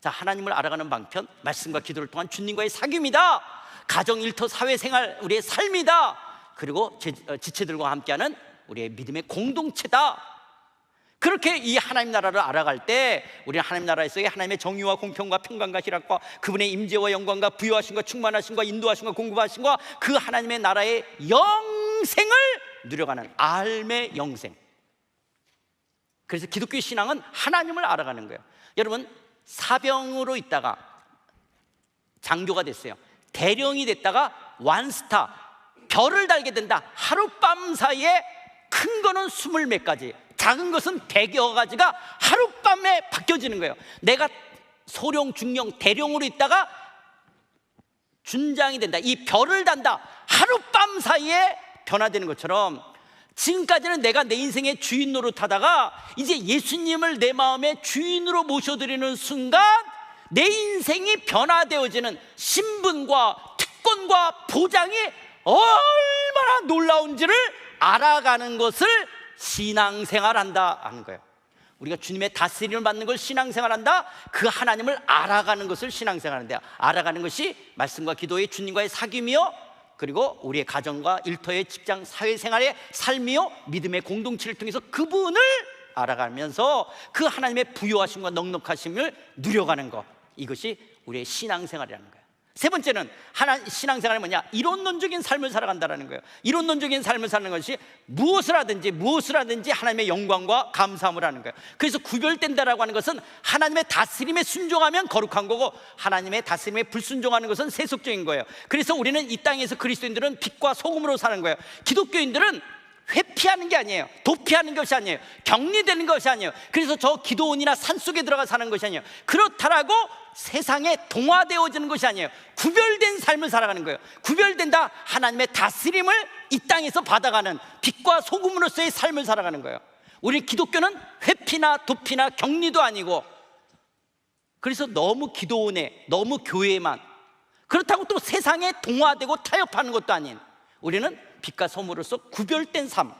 자, 하나님을 알아가는 방편, 말씀과 기도를 통한 주님과의 사귐이다. 가정, 일터, 사회생활, 우리의 삶이다. 그리고 지체들과 함께하는 우리의 믿음의 공동체다. 그렇게 이 하나님 나라를 알아갈 때 우리는 하나님 나라에서의 하나님의 정의와 공평과 평강과 희락과 그분의 임재와 영광과 부여하심과 충만하심과 인도하심과 공급하심과 그 하나님의 나라의 영생을 누려가는 알매 영생. 그래서 기독교 신앙은 하나님을 알아가는 거예요. 여러분, 사병으로 있다가 장교가 됐어요. 대령이 됐다가 완스타, 별을 달게 된다. 하룻밤 사이에 큰 거는 20몇 가지, 작은 것은 100여 가지가 하룻밤에 바뀌어지는 거예요. 내가 소령, 중령, 대령으로 있다가 준장이 된다. 이 별을 단다. 하룻밤 사이에 변화되는 것처럼 지금까지는 내가 내 인생의 주인 노릇하다가 이제 예수님을 내 마음의 주인으로 모셔드리는 순간 내 인생이 변화되어지는 신분과 특권과 보장이 얼마나 놀라운지를 알아가는 것을 신앙생활한다 하는 거예요. 우리가 주님의 다스림을 받는 걸 신앙생활한다. 그 하나님을 알아가는 것을 신앙생활한다. 알아가는 것이 말씀과 기도의 주님과의 사귐이요, 그리고 우리의 가정과 일터의 직장, 사회생활의 삶이요, 믿음의 공동체를 통해서 그분을 알아가면서 그 하나님의 부요하심과 넉넉하심을 누려가는 것, 이것이 우리의 신앙생활이라는 거예요. 세 번째는 신앙생활이 뭐냐? 이론론적인 삶을 살아간다는 거예요. 이론론적인 삶을 사는 것이 무엇을 하든지 하나님의 영광과 감사함을 하는 거예요. 그래서 구별된다라고 하는 것은 하나님의 다스림에 순종하면 거룩한 거고 하나님의 다스림에 불순종하는 것은 세속적인 거예요. 그래서 우리는 이 땅에서 그리스도인들은 빛과 소금으로 사는 거예요. 기독교인들은 회피하는 게 아니에요. 도피하는 것이 아니에요. 격리되는 것이 아니에요. 그래서 저 기도원이나 산속에 들어가 사는 것이 아니에요. 그렇다라고 세상에 동화되어지는 것이 아니에요. 구별된 삶을 살아가는 거예요. 구별된다. 하나님의 다스림을 이 땅에서 받아가는 빛과 소금으로서의 삶을 살아가는 거예요. 우리 기독교는 회피나 도피나 격리도 아니고, 그래서 너무 기도원에, 너무 교회만, 그렇다고 또 세상에 동화되고 타협하는 것도 아닌, 우리는 빛과 소금으로서 구별된 삶.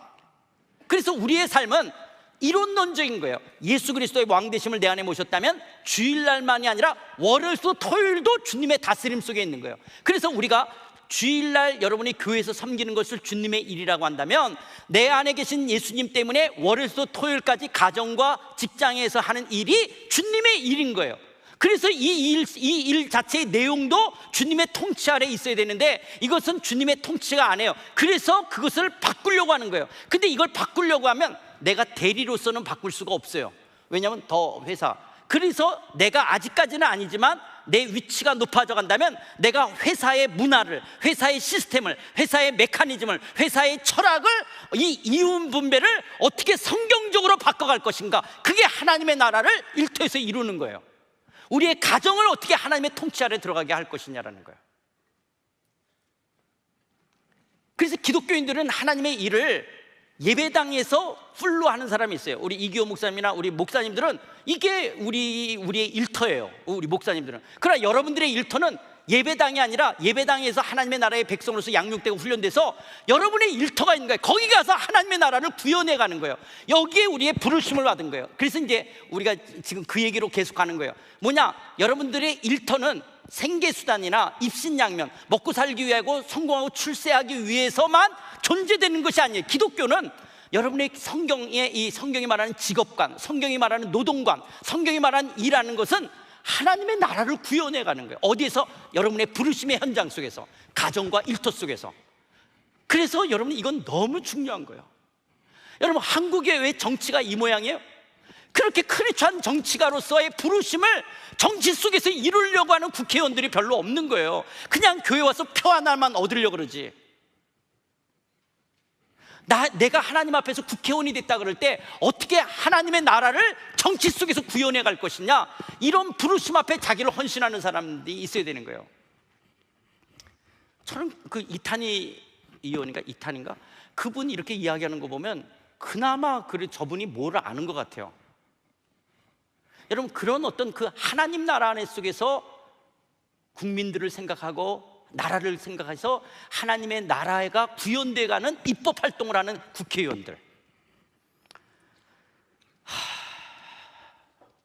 그래서 우리의 삶은 이론론적인 거예요. 예수 그리스도의 왕되심을 내 안에 모셨다면 주일날만이 아니라 월요일도 토요일도 주님의 다스림 속에 있는 거예요. 그래서 우리가 주일날 여러분이 교회에서 섬기는 것을 주님의 일이라고 한다면 내 안에 계신 예수님 때문에 월요일도 토요일까지 가정과 직장에서 하는 일이 주님의 일인 거예요. 그래서 이 일 자체의 내용도 주님의 통치 아래 있어야 되는데 이것은 주님의 통치가 아니에요. 그래서 그것을 바꾸려고 하는 거예요. 근데 이걸 바꾸려고 하면 내가 대리로서는 바꿀 수가 없어요. 왜냐하면 더 회사, 그래서 내가 아직까지는 아니지만 내 위치가 높아져 간다면 내가 회사의 문화를, 회사의 시스템을, 회사의 메커니즘을, 회사의 철학을, 이 이윤 분배를 어떻게 성경적으로 바꿔갈 것인가, 그게 하나님의 나라를 일터에서 이루는 거예요. 우리의 가정을 어떻게 하나님의 통치 아래 들어가게 할 것이냐라는 거예요. 그래서 기독교인들은 하나님의 일을 예배당에서 풀로 하는 사람이 있어요. 우리 이기호 목사님이나 우리 목사님들은 이게 우리의 일터예요. 우리 목사님들은. 그러나 여러분들의 일터는 예배당이 아니라 예배당에서 하나님의 나라의 백성으로서 양육되고 훈련돼서 여러분의 일터가 있는 거예요. 거기 가서 하나님의 나라를 구현해 가는 거예요. 여기에 우리의 부르심을 받은 거예요. 그래서 이제 우리가 지금 그 얘기로 계속 가는 거예요. 뭐냐? 여러분들의 일터는 생계수단이나 입신양면, 먹고 살기 위하고 성공하고 출세하기 위해서만 존재되는 것이 아니에요. 기독교는 여러분의 성경이 말하는 직업관, 성경이 말하는 노동관, 성경이 말하는 일하는 것은 하나님의 나라를 구현해 가는 거예요. 어디에서? 여러분의 부르심의 현장 속에서, 가정과 일터 속에서. 그래서 여러분, 이건 너무 중요한 거예요. 여러분, 한국의 왜 정치가 이 모양이에요? 그렇게 크리스찬 정치가로서의 부르심을 정치 속에서 이루려고 하는 국회의원들이 별로 없는 거예요. 그냥 교회 와서 표 하나만 얻으려고 그러지. 내가 하나님 앞에서 국회의원이 됐다 그럴 때 어떻게 하나님의 나라를 정치 속에서 구현해 갈 것이냐, 이런 부르심 앞에 자기를 헌신하는 사람들이 있어야 되는 거예요. 저는 그 이탄희 이혼인가 이탄인가 그분이 이렇게 이야기하는 거 보면 그나마 저분이 뭘 아는 것 같아요. 여러분, 그런 어떤 그 하나님 나라 안에 속에서 국민들을 생각하고 나라를 생각해서 하나님의 나라가 구현돼가는 입법 활동을 하는 국회의원들,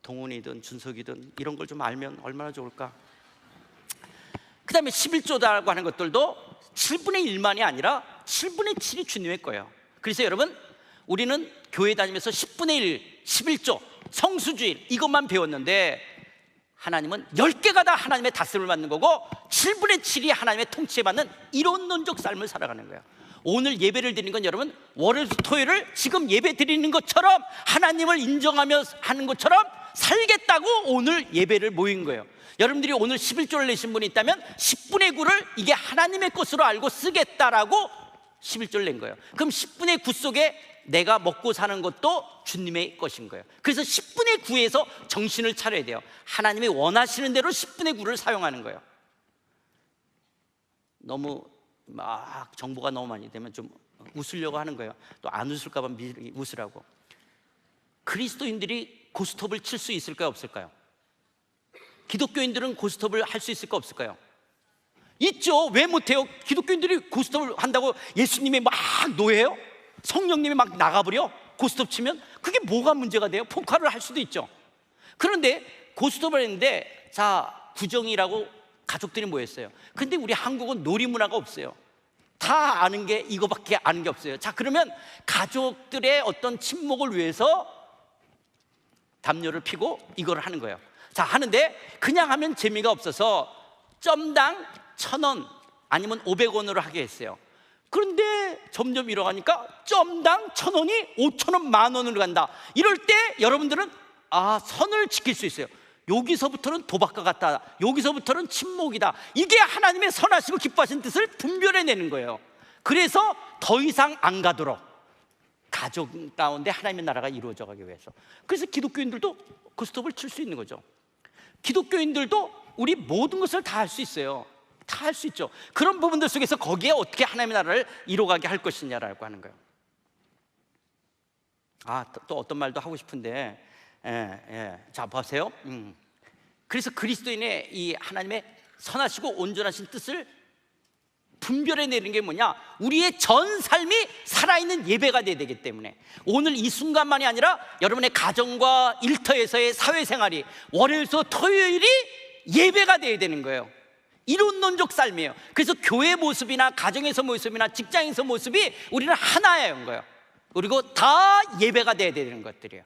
동훈이든 준석이든 이런 걸 좀 알면 얼마나 좋을까. 그 다음에 11조라고 하는 것들도 7분의 1만이 아니라 7분의 7이 주님의 거예요. 그래서 여러분, 우리는 교회 다니면서 10분의 1, 11조, 성수주일 이것만 배웠는데 하나님은 10개가 다 하나님의 다스림을 받는 거고 7분의 7이 하나님의 통치에 받는 이론론적 삶을 살아가는 거예요. 오늘 예배를 드리는 건 여러분, 월요일 토요일을 지금 예배 드리는 것처럼 하나님을 인정하며 하는 것처럼 살겠다고 오늘 예배를 모인 거예요. 여러분들이 오늘 11조를 내신 분이 있다면 10분의 9를 이게 하나님의 것으로 알고 쓰겠다라고 11조를 낸 거예요. 그럼 10분의 9 속에 내가 먹고 사는 것도 주님의 것인 거예요. 그래서 10분의 9에서 정신을 차려야 돼요. 하나님이 원하시는 대로 10분의 9를 사용하는 거예요. 너무 막 정보가 너무 많이 되면 좀 웃으려고 하는 거예요. 또 안 웃을까 봐 미리 웃으라고. 그리스도인들이 고스톱을 칠 수 있을까요, 없을까요? 기독교인들은 고스톱을 할 수 있을까, 없을까요? 있죠. 왜 못해요? 기독교인들이 고스톱을 한다고 예수님이 막 노예요? 성령님이 막 나가버려? 고스톱 치면? 그게 뭐가 문제가 돼요? 포카를 할 수도 있죠. 그런데 고스톱을 했는데, 자, 구정이라고 가족들이 모였어요. 근데 우리 한국은 놀이문화가 없어요. 다 아는 게 이거밖에 아는 게 없어요. 자, 그러면 가족들의 어떤 친목을 위해서 담요를 피고 이걸 하는 거예요. 자, 하는데 그냥 하면 재미가 없어서 점당 1,000원 아니면 500원으로 하게 했어요. 그런데 점점 이뤄가니까 점당 1,000원이 5,000원, 10,000원으로 간다. 이럴 때 여러분들은 선을 지킬 수 있어요. 여기서부터는 도박과 같다, 여기서부터는 침묵이다. 이게 하나님의 선하시고 기뻐하신 뜻을 분별해내는 거예요. 그래서 더 이상 안 가도록 가족 가운데 하나님의 나라가 이루어져 가기 위해서. 그래서 기독교인들도 고스톱을 칠 수 있는 거죠. 기독교인들도 우리 모든 것을 다 할 수 있어요. 다 할 수 있죠. 그런 부분들 속에서 거기에 어떻게 하나님의 나라를 이루어가게 할 것이냐라고 하는 거예요. 또 어떤 말도 하고 싶은데, 자, 보세요. 그래서 그리스도인의 이 하나님의 선하시고 온전하신 뜻을 분별해내는 게 뭐냐? 우리의 전 삶이 살아있는 예배가 돼야 되기 때문에 오늘 이 순간만이 아니라 여러분의 가정과 일터에서의 사회생활이 월요일에서 토요일이 예배가 돼야 되는 거예요. 이론론적 삶이에요. 그래서 교회 모습이나 가정에서 모습이나 직장에서 모습이 우리는 하나인 거예요. 그리고 다 예배가 돼야 되는 것들이에요.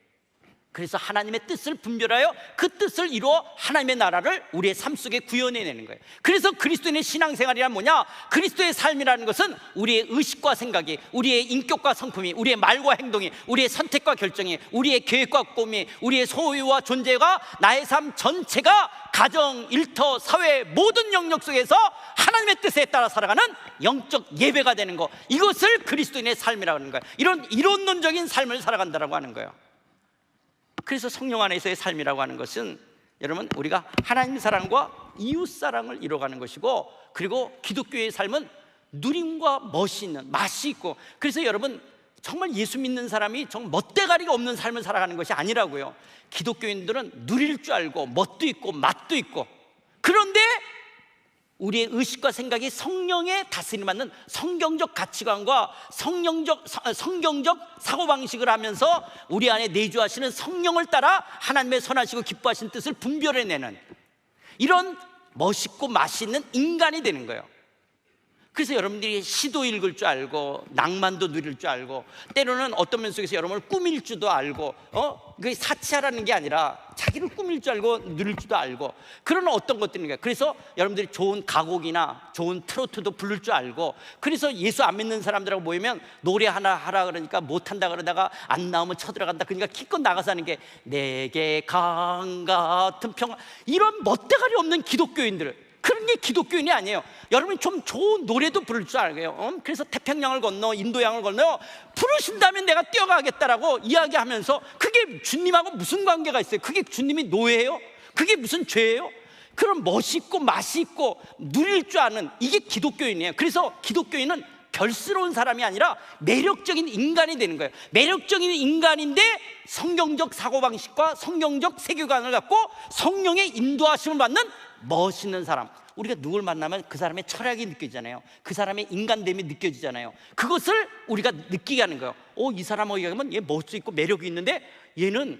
그래서 하나님의 뜻을 분별하여 그 뜻을 이루어 하나님의 나라를 우리의 삶 속에 구현해내는 거예요. 그래서 그리스도인의 신앙생활이란 뭐냐? 그리스도의 삶이라는 것은 우리의 의식과 생각이, 우리의 인격과 성품이, 우리의 말과 행동이, 우리의 선택과 결정이, 우리의 계획과 꿈이, 우리의 소유와 존재가 나의 삶 전체가 가정, 일터, 사회 모든 영역 속에서 하나님의 뜻에 따라 살아가는 영적 예배가 되는 것, 이것을 그리스도인의 삶이라고 하는 거예요. 이런 이론론적인 삶을 살아간다고 하는 거예요. 그래서 성령 안에서의 삶이라고 하는 것은 여러분, 우리가 하나님 사랑과 이웃 사랑을 이뤄가는 것이고, 그리고 기독교의 삶은 누림과 멋이 있는, 맛이 있고, 그래서 여러분 정말 예수 믿는 사람이 정말 멋대가리가 없는 삶을 살아가는 것이 아니라고요. 기독교인들은 누릴 줄 알고 멋도 있고 맛도 있고, 그런데 우리의 의식과 생각이 성령의 다스림 받는 성경적 가치관과 성경적 사고방식을 하면서 우리 안에 내주하시는 성령을 따라 하나님의 선하시고 기뻐하신 뜻을 분별해내는 이런 멋있고 맛있는 인간이 되는 거예요. 그래서 여러분들이 시도 읽을 줄 알고 낭만도 누릴 줄 알고, 때로는 어떤 면 속에서 여러분을 꾸밀 줄도 알고, 그게 사치하라는 게 아니라 자기를 꾸밀 줄 알고 누릴 줄도 알고, 그런 어떤 것들인가. 그래서 여러분들이 좋은 가곡이나 좋은 트로트도 부를 줄 알고, 그래서 예수 안 믿는 사람들하고 모이면 노래 하나 하라 그러니까 못한다 그러다가 안 나오면 쳐들어간다, 그러니까 기껏 나가서 하는 게 내게 강 같은 평화, 이런 멋대가리 없는 기독교인들, 그런 게 기독교인이 아니에요. 여러분이 좀 좋은 노래도 부를 줄 알게요. 그래서 태평양을 건너 인도양을 건너 부르신다면 내가 뛰어가겠다라고 이야기하면서, 그게 주님하고 무슨 관계가 있어요? 그게 주님이 노예예요? 그게 무슨 죄예요? 그런 멋있고 맛이 있고 누릴 줄 아는, 이게 기독교인이에요. 그래서 기독교인은 결스러운 사람이 아니라 매력적인 인간이 되는 거예요. 매력적인 인간인데 성경적 사고방식과 성경적 세계관을 갖고 성령의 인도하심을 받는 멋있는 사람. 우리가 누굴 만나면 그 사람의 철학이 느껴지잖아요. 그 사람의 인간됨이 느껴지잖아요. 그것을 우리가 느끼게 하는 거예요. 이 사람하고 얘기하면 얘 멋져 있고 매력이 있는데 얘는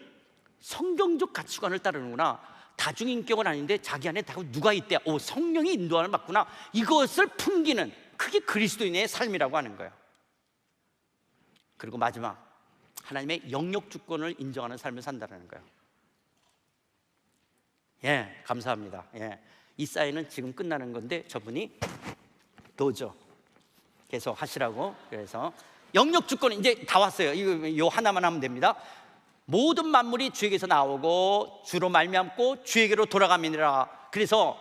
성경적 가치관을 따르는구나. 다중인격은 아닌데 자기 안에 다 누가 있대. 성령이 인도함을 받구나. 이것을 풍기는, 그게 그리스도인의 삶이라고 하는 거예요. 그리고 마지막, 하나님의 영역 주권을 인정하는 삶을 산다는 거예요. 감사합니다. 이 사인은 지금 끝나는 건데 저분이 도저 계속 하시라고. 그래서 영역 주권 이제 다 왔어요. 이거 하나만 하면 됩니다. 모든 만물이 주에게서 나오고 주로 말미암고 주에게로 돌아감이니라. 그래서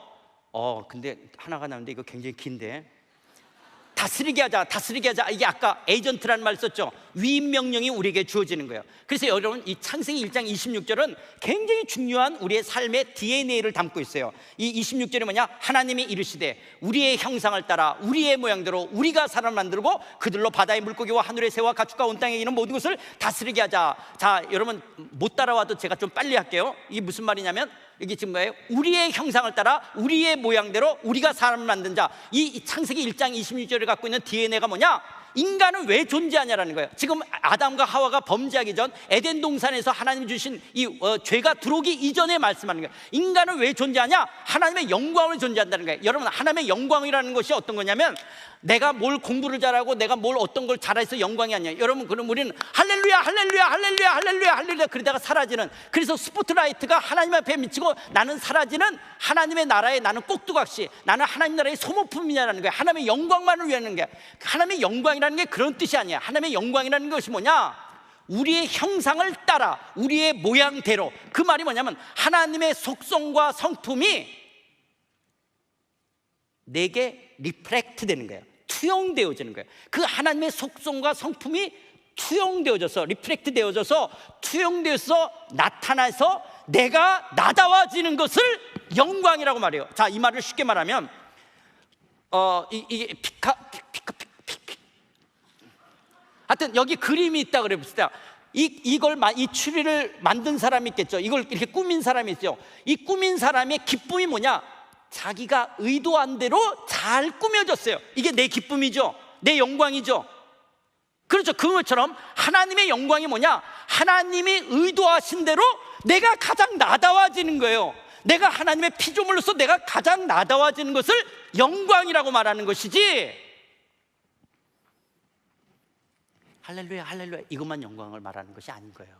근데 하나가 나오는데 이거 굉장히 긴데, 다스리게 하자, 다스리게 하자. 이게 아까 에이전트라는 말 썼죠. 위임 명령이 우리에게 주어지는 거예요. 그래서 여러분, 이 창세기 1장 26절은 굉장히 중요한 우리의 삶의 DNA를 담고 있어요. 이 26절이 뭐냐? 하나님이 이르시되 우리의 형상을 따라 우리의 모양대로 우리가 사람을 만들고 그들로 바다의 물고기와 하늘의 새와 가축과 온 땅에 있는 모든 것을 다스리게 하자. 자, 여러분 못 따라와도 제가 좀 빨리 할게요. 이게 무슨 말이냐면, 이게 지금 뭐예요? 우리의 형상을 따라 우리의 모양대로 우리가 사람을 만든 자. 이 창세기 1장 26절을 갖고 있는 DNA가 뭐냐? 인간은 왜 존재하냐라는 거예요. 지금 아담과 하와가 범죄하기 전 에덴 동산에서 하나님이 주신 이 죄가 들어오기 이전에 말씀하는 거예요. 인간은 왜 존재하냐? 하나님의 영광을 존재한다는 거예요. 여러분, 하나님의 영광이라는 것이 어떤 거냐면, 내가 뭘 공부를 잘하고 내가 뭘 어떤 걸 잘해서 영광이 아니야. 여러분, 그럼 우리는 할렐루야 할렐루야 할렐루야 할렐루야 할렐루야 그러다가 사라지는, 그래서 스포트라이트가 하나님 앞에 미치고 나는 사라지는 하나님의 나라에 나는 꼭두각시, 나는 하나님 나라의 소모품이냐라는 거예요. 하나님의 영광만을 위하는 게, 하나님의 영광이라는 게 그런 뜻이 아니야. 하나님의 영광이라는 것이 뭐냐? 우리의 형상을 따라 우리의 모양대로. 그 말이 뭐냐면 하나님의 속성과 성품이 내게 리프렉트 되는 거예요. 투영되어지는 거예요. 그 하나님의 속성과 성품이 투영되어져서, 리프렉트 되어져서, 투영되어서 나타나서 내가 나다워지는 것을 영광이라고 말해요. 자, 이 말을 쉽게 말하면 이게 하여튼 여기 그림이 있다 그래봅시다. 이 추리를 만든 사람이 있겠죠. 이걸 이렇게 꾸민 사람이 있죠. 이 꾸민 사람의 기쁨이 뭐냐? 자기가 의도한 대로 잘 꾸며졌어요. 이게 내 기쁨이죠. 내 영광이죠. 그렇죠. 그것처럼 하나님의 영광이 뭐냐? 하나님이 의도하신 대로 내가 가장 나다워지는 거예요. 내가 하나님의 피조물로서 내가 가장 나다워지는 것을 영광이라고 말하는 것이지, 할렐루야 할렐루야 이것만 영광을 말하는 것이 아닌 거예요.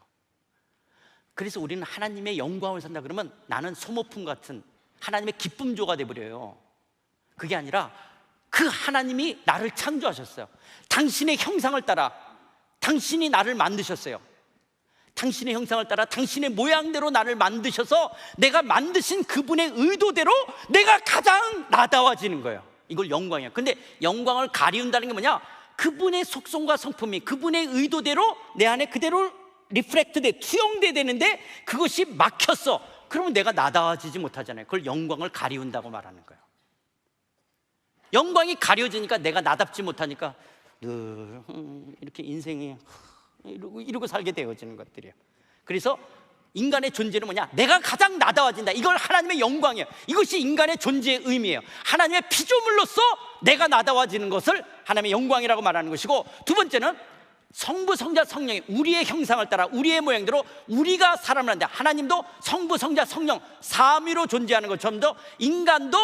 그래서 우리는 하나님의 영광을 산다 그러면 나는 소모품 같은 하나님의 기쁨조가 돼버려요. 그게 아니라 그 하나님이 나를 창조하셨어요. 당신의 형상을 따라 당신이 나를 만드셨어요. 당신의 형상을 따라 당신의 모양대로 나를 만드셔서 내가 만드신 그분의 의도대로 내가 가장 나다워지는 거예요. 이걸 영광이에요. 근데 영광을 가리운다는 게 뭐냐? 그분의 속성과 성품이 그분의 의도대로 내 안에 그대로 리프렉트 돼, 투영돼 되는데 그것이 막혔어. 그러면 내가 나다워지지 못하잖아요. 그걸 영광을 가리운다고 말하는 거예요. 영광이 가려지니까 내가 나답지 못하니까 늘 이렇게 인생이 이러고 살게 되어지는 것들이에요. 그래서 인간의 존재는 뭐냐? 내가 가장 나다워진다. 이걸 하나님의 영광이에요. 이것이 인간의 존재의 의미예요. 하나님의 피조물로서 내가 나다워지는 것을 하나님의 영광이라고 말하는 것이고, 두 번째는 성부, 성자, 성령이 우리의 형상을 따라 우리의 모양대로 우리가 사람을 한다. 하나님도 성부, 성자, 성령 삼위로 존재하는 것처럼 인간도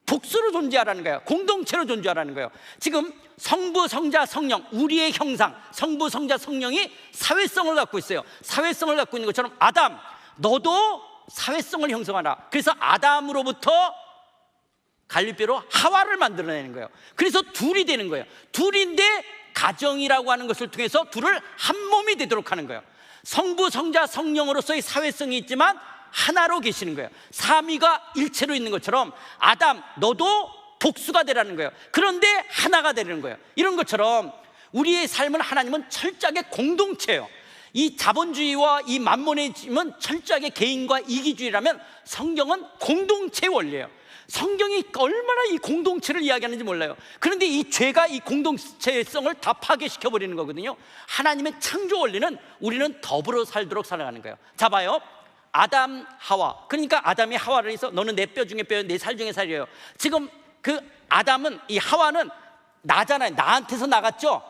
복수로 존재하라는 거예요. 공동체로 존재하라는 거예요. 지금 성부, 성자, 성령 우리의 형상, 성부, 성자, 성령이 사회성을 갖고 있어요. 사회성을 갖고 있는 것처럼 아담, 너도 사회성을 형성하라. 그래서 아담으로부터 갈빗뼈로 하와를 만들어내는 거예요. 그래서 둘이 되는 거예요. 둘인데 가정이라고 하는 것을 통해서 둘을 한 몸이 되도록 하는 거예요. 성부, 성자, 성령으로서의 사회성이 있지만 하나로 계시는 거예요. 삼위가 일체로 있는 것처럼 아담, 너도 복수가 되라는 거예요. 그런데 하나가 되는 거예요. 이런 것처럼 우리의 삶은 하나님은 철저하게 공동체예요. 이 자본주의와 이 만모니즘은 철저하게 개인과 이기주의라면 성경은 공동체의 원리예요. 성경이 얼마나 이 공동체를 이야기하는지 몰라요. 그런데 이 죄가 이 공동체성을 다 파괴시켜 버리는 거거든요. 하나님의 창조 원리는 우리는 더불어 살도록 살아가는 거예요. 자 봐요, 아담 하와, 그러니까 아담이 하와를 해서 너는 내 뼈 중에 뼈, 내 살 중에 살이에요. 지금 그 아담은, 이 하와는 나잖아요. 나한테서 나갔죠.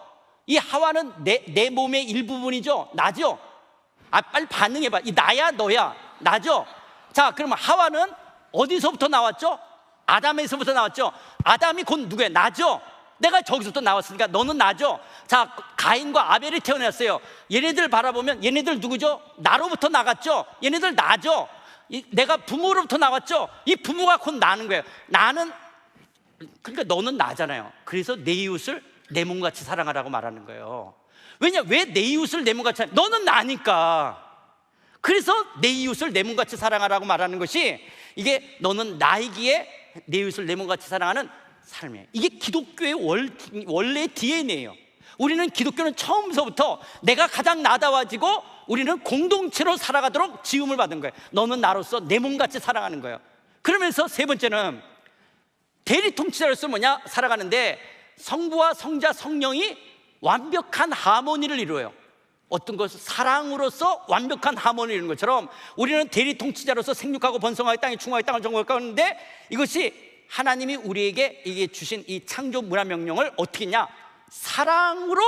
이 하와는 내 몸의 일부분이죠. 나죠. 빨리 반응해봐. 이 나야 너야 나죠. 자, 그러면 하와는 어디서부터 나왔죠? 아담에서부터 나왔죠. 아담이 곧 누구예요? 나죠. 내가 저기서부터 나왔으니까 너는 나죠. 자, 가인과 아벨이 태어났어요. 얘네들 바라보면 얘네들 누구죠? 나로부터 나갔죠. 얘네들 나죠. 내가 부모로부터 나왔죠. 이 부모가 곧 나는 거예요. 나는, 그러니까 너는 나잖아요. 그래서 내 이웃을 내 몸같이 사랑하라고 말하는 거예요. 왜냐? 왜 내 이웃을 내 몸같이 너는 나니까. 그래서 내 이웃을 내 몸같이 사랑하라고 말하는 것이, 이게 너는 나이기에 내 이웃을 내 몸같이 사랑하는 삶이에요. 이게 기독교의 원래 DNA예요. 우리는, 기독교는 처음서부터 내가 가장 나다워지고 우리는 공동체로 살아가도록 지음을 받은 거예요. 너는 나로서 내 몸같이 사랑하는 거예요. 그러면서 세 번째는 대리통치자로서 뭐냐? 살아가는데 성부와 성자 성령이 완벽한 하모니를 이루어요. 어떤 것을 사랑으로서 완벽한 하모니를 이루는 것처럼 우리는 대리통치자로서 생육하고 번성하여 땅에 충만하여 땅을 정복하고 하는데, 이것이 하나님이 우리에게 이게 주신 이 창조 문화 명령을 어떻게 했냐? 사랑으로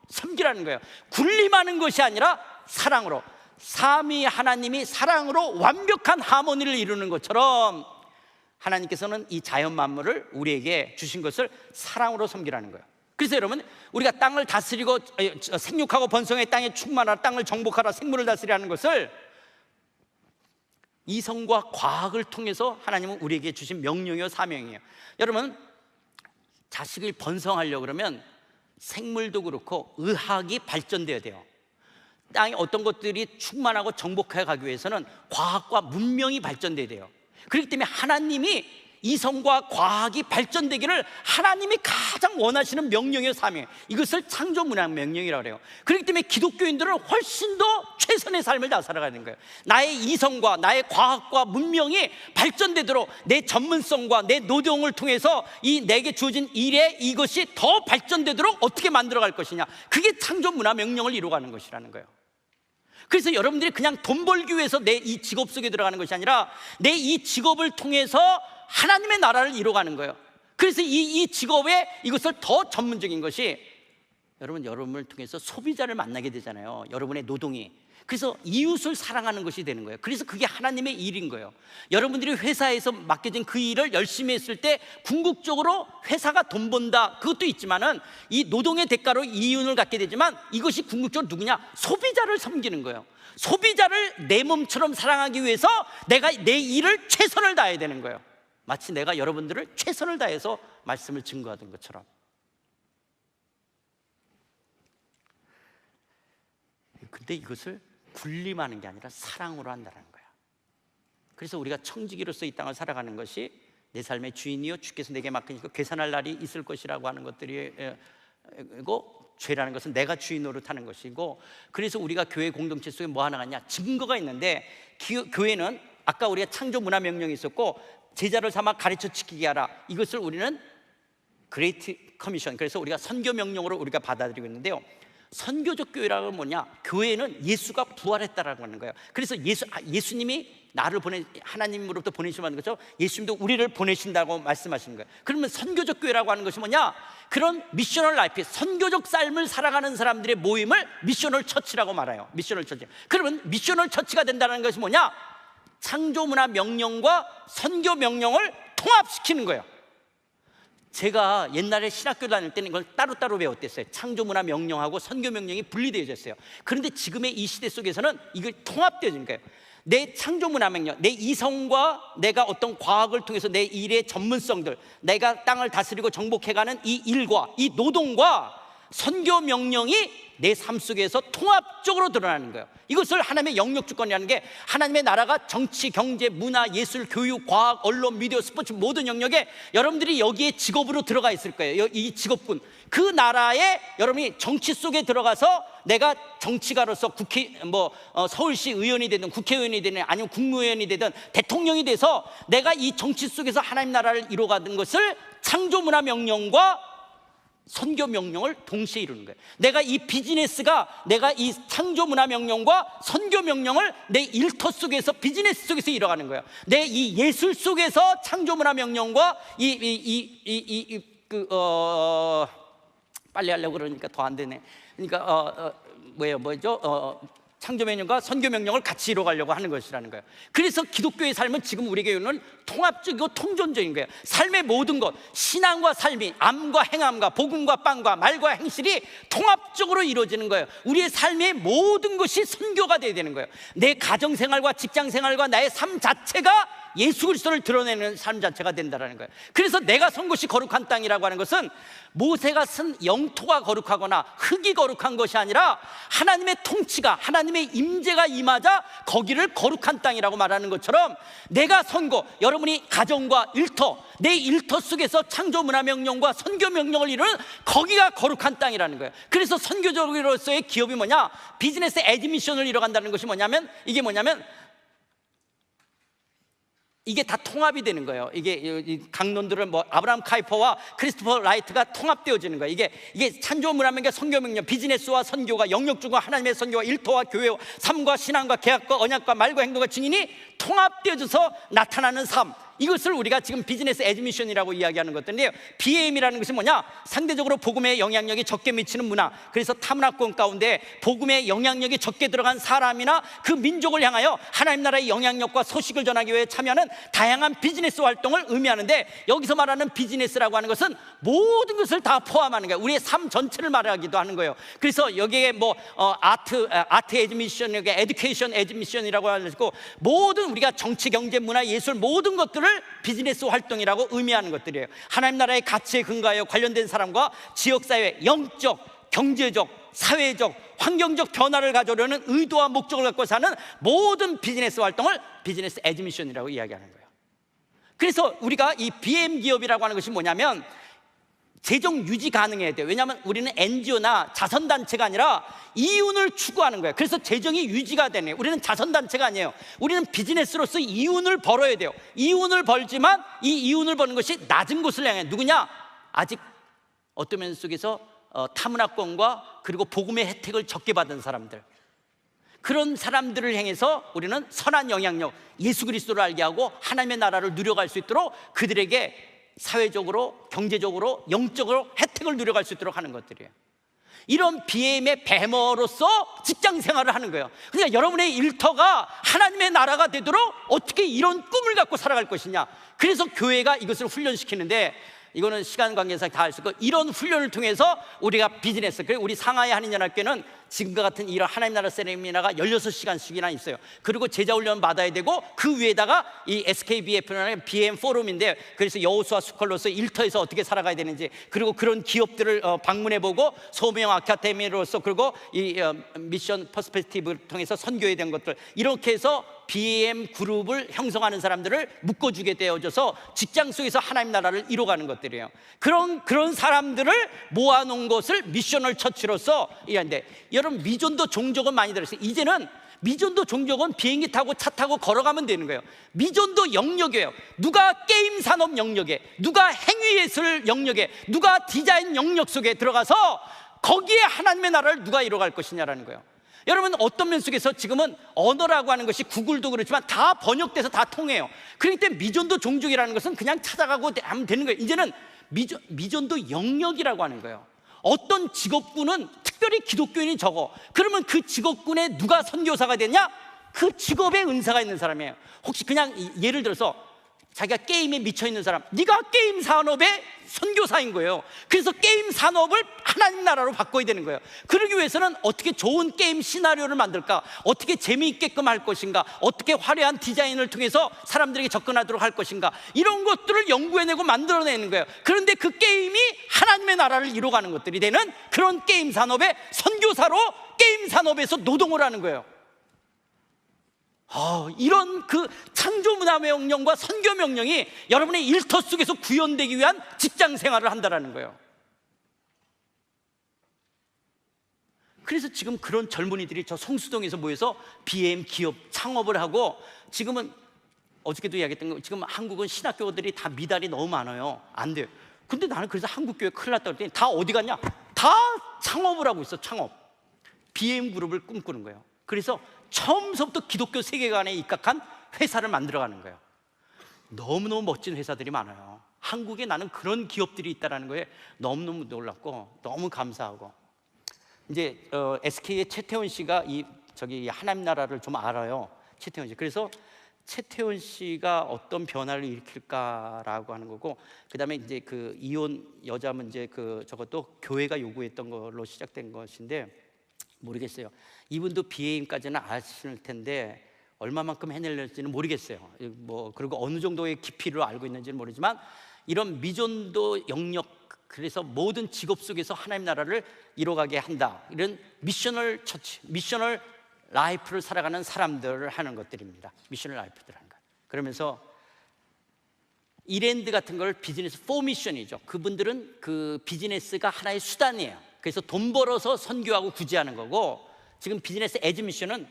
섬기라는 거예요. 군림하는 것이 아니라 사랑으로. 삼위 하나님이 사랑으로 완벽한 하모니를 이루는 것처럼 하나님께서는 이 자연 만물을 우리에게 주신 것을 사랑으로 섬기라는 거예요. 그래서 여러분, 우리가 땅을 다스리고 생육하고 번성해 땅에 충만하라, 땅을 정복하라, 생물을 다스리라는 것을 이성과 과학을 통해서 하나님은 우리에게 주신 명령이요 사명이에요. 여러분, 자식을 번성하려고 그러면 생물도 그렇고 의학이 발전돼야 돼요. 땅에 어떤 것들이 충만하고 정복해 가기 위해서는 과학과 문명이 발전돼야 돼요. 그렇기 때문에 하나님이 이성과 과학이 발전되기를 하나님이 가장 원하시는 명령의 사명, 이것을 창조 문화 명령이라고 해요. 그렇기 때문에 기독교인들은 훨씬 더 최선의 삶을 다 살아가는 거예요. 나의 이성과 나의 과학과 문명이 발전되도록 내 전문성과 내 노동을 통해서 이 내게 주어진 일에 이것이 더 발전되도록 어떻게 만들어갈 것이냐, 그게 창조 문화 명령을 이루어가는 것이라는 거예요. 그래서 여러분들이 그냥 돈 벌기 위해서 내 이 직업 속에 들어가는 것이 아니라 내 이 직업을 통해서 하나님의 나라를 이루어가는 거예요. 그래서 이 직업에 이것을 더 전문적인 것이, 여러분을 통해서 소비자를 만나게 되잖아요. 여러분의 노동이. 그래서 이웃을 사랑하는 것이 되는 거예요. 그래서 그게 하나님의 일인 거예요. 여러분들이 회사에서 맡겨진 그 일을 열심히 했을 때 궁극적으로 회사가 돈 번다, 그것도 있지만은 이 노동의 대가로 이윤을 갖게 되지만, 이것이 궁극적으로 누구냐? 소비자를 섬기는 거예요. 소비자를 내 몸처럼 사랑하기 위해서 내가 내 일을 최선을 다해야 되는 거예요. 마치 내가 여러분들을 최선을 다해서 말씀을 증거하던 것처럼. 근데 이것을 군림하는 게 아니라 사랑으로 한다는 거야. 그래서 우리가 청지기로서 이 땅을 살아가는 것이 내 삶의 주인이요 주께서 내게 맡기니까 계산할 날이 있을 것이라고 하는 것들이고, 죄라는 것은 내가 주인 노릇하는 것이고, 그래서 우리가 교회 공동체 속에 뭐 하나 갔냐? 증거가 있는데, 교회는 아까 우리가 창조 문화 명령이 있었고 제자를 삼아 가르쳐 지키게 하라, 이것을 우리는 그레이트 커미션, 그래서 우리가 선교 명령으로 우리가 받아들이고 있는데요, 선교적 교회라고 뭐냐? 교회는 예수가 부활했다라고 하는 거예요. 그래서 예수님이 나를 하나님으로부터 보내시는 것처럼 예수님도 우리를 보내신다고 말씀하시는 거예요. 그러면 선교적 교회라고 하는 것이 뭐냐? 그런 미셔널 라이프, 선교적 삶을 살아가는 사람들의 모임을 미셔널 처치라고 말해요. 미셔널 처치. 그러면 미셔널 처치가 된다는 것이 뭐냐? 창조 문화 명령과 선교 명령을 통합시키는 거예요. 제가 옛날에 신학교 다닐 때는 이걸 따로따로 배웠댔어요. 창조 문화 명령하고 선교 명령이 분리되어져 있어요. 그런데 지금의 이 시대 속에서는 이걸 통합되어지는 거예요. 내 창조 문화 명령, 내 이성과 내가 어떤 과학을 통해서 내 일의 전문성들, 내가 땅을 다스리고 정복해가는 이 일과 이 노동과 선교 명령이 내 삶 속에서 통합적으로 드러나는 거예요. 이것을 하나님의 영역 주권이라는 게, 하나님의 나라가 정치, 경제, 문화, 예술, 교육, 과학, 언론, 미디어, 스포츠 모든 영역에 여러분들이 여기에 직업으로 들어가 있을 거예요. 이 직업군, 그 나라에 여러분이 정치 속에 들어가서 내가 정치가로서 서울시 의원이 되든 국회의원이 되든 아니면 국무위원이 되든 대통령이 돼서 내가 이 정치 속에서 하나님 나라를 이루어가는 것을 창조문화 명령과 선교 명령을 동시에 이루는 거예요. 내가 이 비즈니스가, 내가 이 창조문화 명령과 선교 명령을 내 일터 속에서, 비즈니스 속에서 이뤄가는 거예요. 내 이 예술 속에서 창조문화 명령과 빨리 하려고 그러니까 더 안 되네. 그러니까 창조명령과 선교명령을 같이 이뤄가려고 하는 것이라는 거예요. 그래서 기독교의 삶은 지금 우리 교회는 통합적이고 통존적인 거예요. 삶의 모든 것, 신앙과 삶이, 암과 행함과 복음과 빵과 말과 행실이 통합적으로 이루어지는 거예요. 우리의 삶의 모든 것이 선교가 되어야 되는 거예요. 내 가정생활과 직장생활과 나의 삶 자체가 예수 그리스도를 드러내는 삶 자체가 된다는 거예요. 그래서 내가 선 것이 거룩한 땅이라고 하는 것은 모세가 쓴 영토가 거룩하거나 흙이 거룩한 것이 아니라 하나님의 통치가, 하나님의 임재가 임하자 거기를 거룩한 땅이라고 말하는 것처럼, 내가 선거, 여러분이 가정과 일터, 내 일터 속에서 창조문화명령과 선교명령을 이루는 거기가 거룩한 땅이라는 거예요. 그래서 선교적으로서의 기업이 뭐냐? 비즈니스 애드미션을 이뤄간다는 것이 뭐냐면, 이게 다 통합이 되는 거예요. 이게 강론들은 아브라함 카이퍼와 크리스토퍼 라이트가 통합되어지는 거예요. 이게 창조문화명령, 선교명령, 비즈니스와 선교가, 영역주가 하나님의 선교와 일터와 교회와 삶과 신앙과 계약과 언약과 말과 행동과 증인이 통합되어져서 나타나는 삶, 이것을 우리가 지금 비즈니스 애드미션이라고 이야기하는 것들인데요. BAM이라는 것이 뭐냐? 상대적으로 복음의 영향력이 적게 미치는 문화. 그래서 타문화권 가운데 복음의 영향력이 적게 들어간 사람이나 그 민족을 향하여 하나님 나라의 영향력과 소식을 전하기 위해 참여하는 다양한 비즈니스 활동을 의미하는데, 여기서 말하는 비즈니스라고 하는 것은 모든 것을 다 포함하는 거예요. 우리의 삶 전체를 말하기도 하는 거예요. 그래서 여기에 아트 애드미션, 에듀케이션 애드미션이라고 하고, 모든 우리가 정치, 경제, 문화, 예술 모든 것들을 비즈니스 활동이라고 의미하는 것들이에요. 하나님 나라의 가치에 근거하여 관련된 사람과 지역사회, 영적, 경제적, 사회적, 환경적 변화를 가져오려는 의도와 목적을 갖고 사는 모든 비즈니스 활동을 비즈니스 애드미션이라고 이야기하는 거예요. 그래서 우리가 이 BM 기업이라고 하는 것이 뭐냐면, 재정 유지 가능해야 돼요. 왜냐하면 우리는 NGO나 자선단체가 아니라 이윤을 추구하는 거예요. 그래서 재정이 유지가 되네요. 우리는 자선단체가 아니에요. 우리는 비즈니스로서 이윤을 벌어야 돼요. 이윤을 벌지만 이 이윤을 버는 것이 낮은 곳을 향해, 누구냐? 아직 어떤 면 속에서 타문화권과 그리고 복음의 혜택을 적게 받은 사람들, 그런 사람들을 향해서 우리는 선한 영향력, 예수 그리스도를 알게 하고 하나님의 나라를 누려갈 수 있도록 그들에게 사회적으로, 경제적으로, 영적으로 혜택을 누려갈 수 있도록 하는 것들이에요. 이런 BM의 배머로서 직장 생활을 하는 거예요. 그러니까 여러분의 일터가 하나님의 나라가 되도록 어떻게 이런 꿈을 갖고 살아갈 것이냐. 그래서 교회가 이것을 훈련시키는데, 이거는 시간 관계상 다 할 수 있고, 이런 훈련을 통해서 우리가 비즈니스, 그리고 우리 상하이 한인연합교회는 지금과 같은 이런 하나님 나라 세미나가 16시간씩이나 있어요. 그리고 제자 훈련 받아야 되고, 그 위에다가 이 SKBF라는 BM 포럼인데, 그래서 여호수아 수컬로서 일터에서 어떻게 살아가야 되는지, 그리고 그런 기업들을 방문해보고 소명 아카데미로서, 그리고 이 미션 퍼스펙티브를 통해서 선교에 대한 것들, 이렇게 해서 BM 그룹을 형성하는 사람들을 묶어주게 되어져서 직장 속에서 하나님 나라를 이뤄가는 것들이에요. 그런 사람들을 모아놓은 것을 미셔널 처치로서 이해하는데, 여러분 미전도 종족은 많이 들었어요. 이제는 미전도 종족은 비행기 타고 차 타고 걸어가면 되는 거예요. 미전도 영역이에요. 누가 게임 산업 영역에, 누가 행위예술 영역에, 누가 디자인 영역 속에 들어가서 거기에 하나님의 나라를 누가 이뤄갈 것이냐라는 거예요. 여러분 어떤 면 속에서 지금은 언어라고 하는 것이 구글도 그렇지만 다 번역돼서 다 통해요. 그러니까 미전도 종족이라는 것은 그냥 찾아가고 하면 되는 거예요. 이제는 미전도 영역이라고 하는 거예요. 어떤 직업군은 특별히 기독교인이 적어. 그러면 그 직업군에 누가 선교사가 되냐? 그 직업에 은사가 있는 사람이에요. 혹시 그냥 예를 들어서 자기가 게임에 미쳐있는 사람, 네가 게임 산업의 선교사인 거예요. 그래서 게임 산업을 하나님 나라로 바꿔야 되는 거예요. 그러기 위해서는 어떻게 좋은 게임 시나리오를 만들까, 어떻게 재미있게끔 할 것인가, 어떻게 화려한 디자인을 통해서 사람들에게 접근하도록 할 것인가, 이런 것들을 연구해내고 만들어내는 거예요. 그런데 그 게임이 하나님의 나라를 이루어가는 것들이 되는 그런 게임 산업의 선교사로 게임 산업에서 노동을 하는 거예요. 이런 그 창조 문화 명령과 선교 명령이 여러분의 일터 속에서 구현되기 위한 직장 생활을 한다라는 거예요. 그래서 지금 그런 젊은이들이 저 성수동에서 모여서 BM 기업 창업을 하고, 지금은 어저께도 이야기했던 거, 지금 한국은 신학교들이 다 미달이 너무 많아요. 안 돼요. 근데 나는 그래서 한국교회 큰일 났다 그랬더니 다 어디 갔냐? 다 창업을 하고 있어. 창업. BM 그룹을 꿈꾸는 거예요. 그래서 처음부터 기독교 세계관에 입각한 회사를 만들어가는 거예요. 너무너무 멋진 회사들이 많아요. 한국에 나는 그런 기업들이 있다는 거에 너무너무 놀랍고 너무 감사하고, 이제 SK의 최태원 씨가 저기 하나님 나라를 좀 알아요. 최태원 씨. 그래서 최태원 씨가 어떤 변화를 일으킬까라고 하는 거고, 그다음에 이제 그 이혼 여자 문제, 저것도 교회가 요구했던 걸로 시작된 것인데, 모르겠어요. 이분도 BAM까지는 아실 텐데 얼마만큼 해낼지는 모르겠어요. 그리고 어느 정도의 깊이로 알고 있는지는 모르지만, 이런 미전도 영역, 그래서 모든 직업 속에서 하나님 나라를 이뤄가게 한다, 이런 미셔널 처치, 미셔널 라이프를 살아가는 사람들을 하는 것들입니다. 미셔널 라이프들 하는 것. 그러면서 이랜드 같은 걸 비즈니스 포미션이죠. 그분들은 그 비즈니스가 하나의 수단이에요. 그래서 돈 벌어서 선교하고 구제하는 거고, 지금 비즈니스 에즈 미션은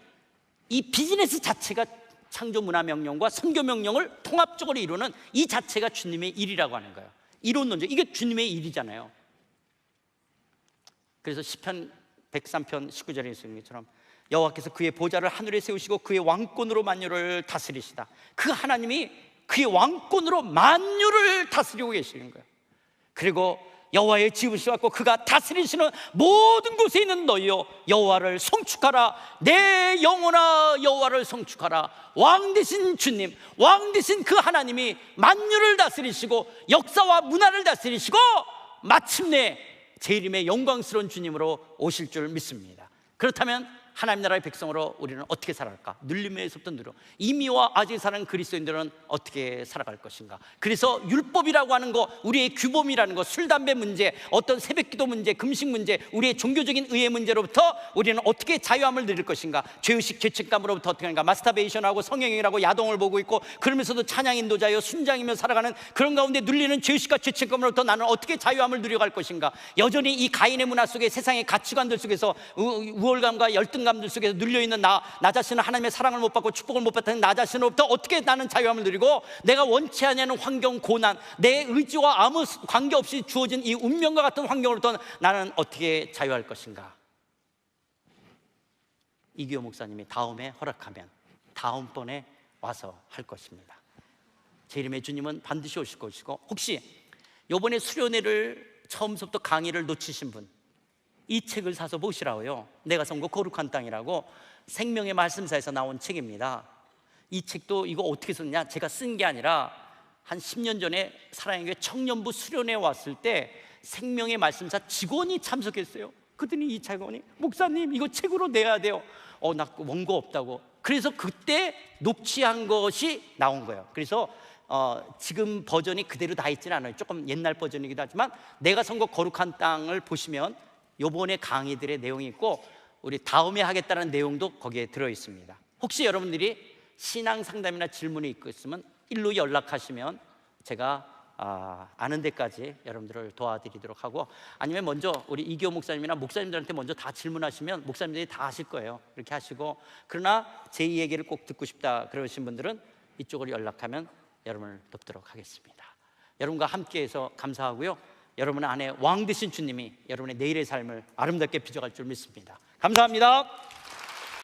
이 비즈니스 자체가 창조 문화 명령과 선교 명령을 통합적으로 이루는 이 자체가 주님의 일이라고 하는 거예요. 이론론적, 이게 주님의 일이잖아요. 그래서 시편 103편 19절에 있는 것처럼 여호와께서 그의 보좌를 하늘에 세우시고 그의 왕권으로 만유를 다스리시다. 그 하나님이 그의 왕권으로 만유를 다스리고 계시는 거예요. 그리고 여호와의 지으시고 갖고 그가 다스리시는 모든 곳에 있는 너희여 여호와를 송축하라. 내 영혼아 여호와를 송축하라. 왕 되신 주님, 왕 되신 그 하나님이 만유를 다스리시고 역사와 문화를 다스리시고 마침내 제 이름의 영광스러운 주님으로 오실 줄 믿습니다. 그렇다면 하나님 나라의 백성으로 우리는 어떻게 살아갈까? 눌림에서부터 누려 이미와 아직 사는 그리스도인들은 어떻게 살아갈 것인가? 그래서 율법이라고 하는 거, 우리의 규범이라는 거, 술, 담배 문제, 어떤 새벽기도 문제, 금식 문제, 우리의 종교적인 의의 문제로부터 우리는 어떻게 자유함을 누릴 것인가? 죄의식, 죄책감으로부터 어떻게 하는가? 마스터베이션하고 성행위라고 야동을 보고 있고, 그러면서도 찬양 인도자여 순장이며 살아가는 그런 가운데 눌리는 죄의식과 죄책감으로부터 나는 어떻게 자유함을 누려갈 것인가? 여전히 이 가인의 문화 속에, 세상의 가치관들 속에서 우월감과 열등감들 속에서 눌려있는 나 자신은 하나님의 사랑을 못 받고 축복을 못 받는 나 자신으로부터 어떻게 나는 자유함을 누리고, 내가 원치 않는 환경, 고난, 내 의지와 아무 관계없이 주어진 이 운명과 같은 환경으로부터 나는 어떻게 자유할 것인가? 이규호 목사님이 다음에 허락하면 다음번에 와서 할 것입니다. 제 이름의 주님은 반드시 오실 것이고, 혹시 이번에 수련회를 처음부터 강의를 놓치신 분, 이 책을 사서 보시라고요. 내가 선거 거룩한 땅이라고 생명의 말씀사에서 나온 책입니다. 이 책도 이거 어떻게 썼냐, 제가 쓴 게 아니라 한 10년 전에 사랑의 교회 청년부 수련회 왔을 때 생명의 말씀사 직원이 참석했어요. 그랬더니 이 직원이 목사님 이거 책으로 내야 돼요. 나 원고 없다고. 그래서 그때 녹취한 것이 나온 거예요. 그래서 지금 버전이 그대로 다 있지는 않아요. 조금 옛날 버전이기도 하지만 내가 선거 거룩한 땅을 보시면 요번에 강의들의 내용이 있고, 우리 다음에 하겠다는 내용도 거기에 들어 있습니다. 혹시 여러분들이 신앙 상담이나 질문이 있으면 일로 연락하시면 제가 아는 데까지 여러분들을 도와드리도록 하고, 아니면 먼저 우리 이기호 목사님이나 목사님들한테 먼저 다 질문하시면 목사님들이 다 하실 거예요. 그렇게 하시고, 그러나 제 얘기를 꼭 듣고 싶다 그러신 분들은 이쪽으로 연락하면 여러분을 돕도록 하겠습니다. 여러분과 함께해서 감사하고요. 여러분 안에 왕 되신 주님이 여러분의 내일의 삶을 아름답게 빚어갈 줄 믿습니다. 감사합니다.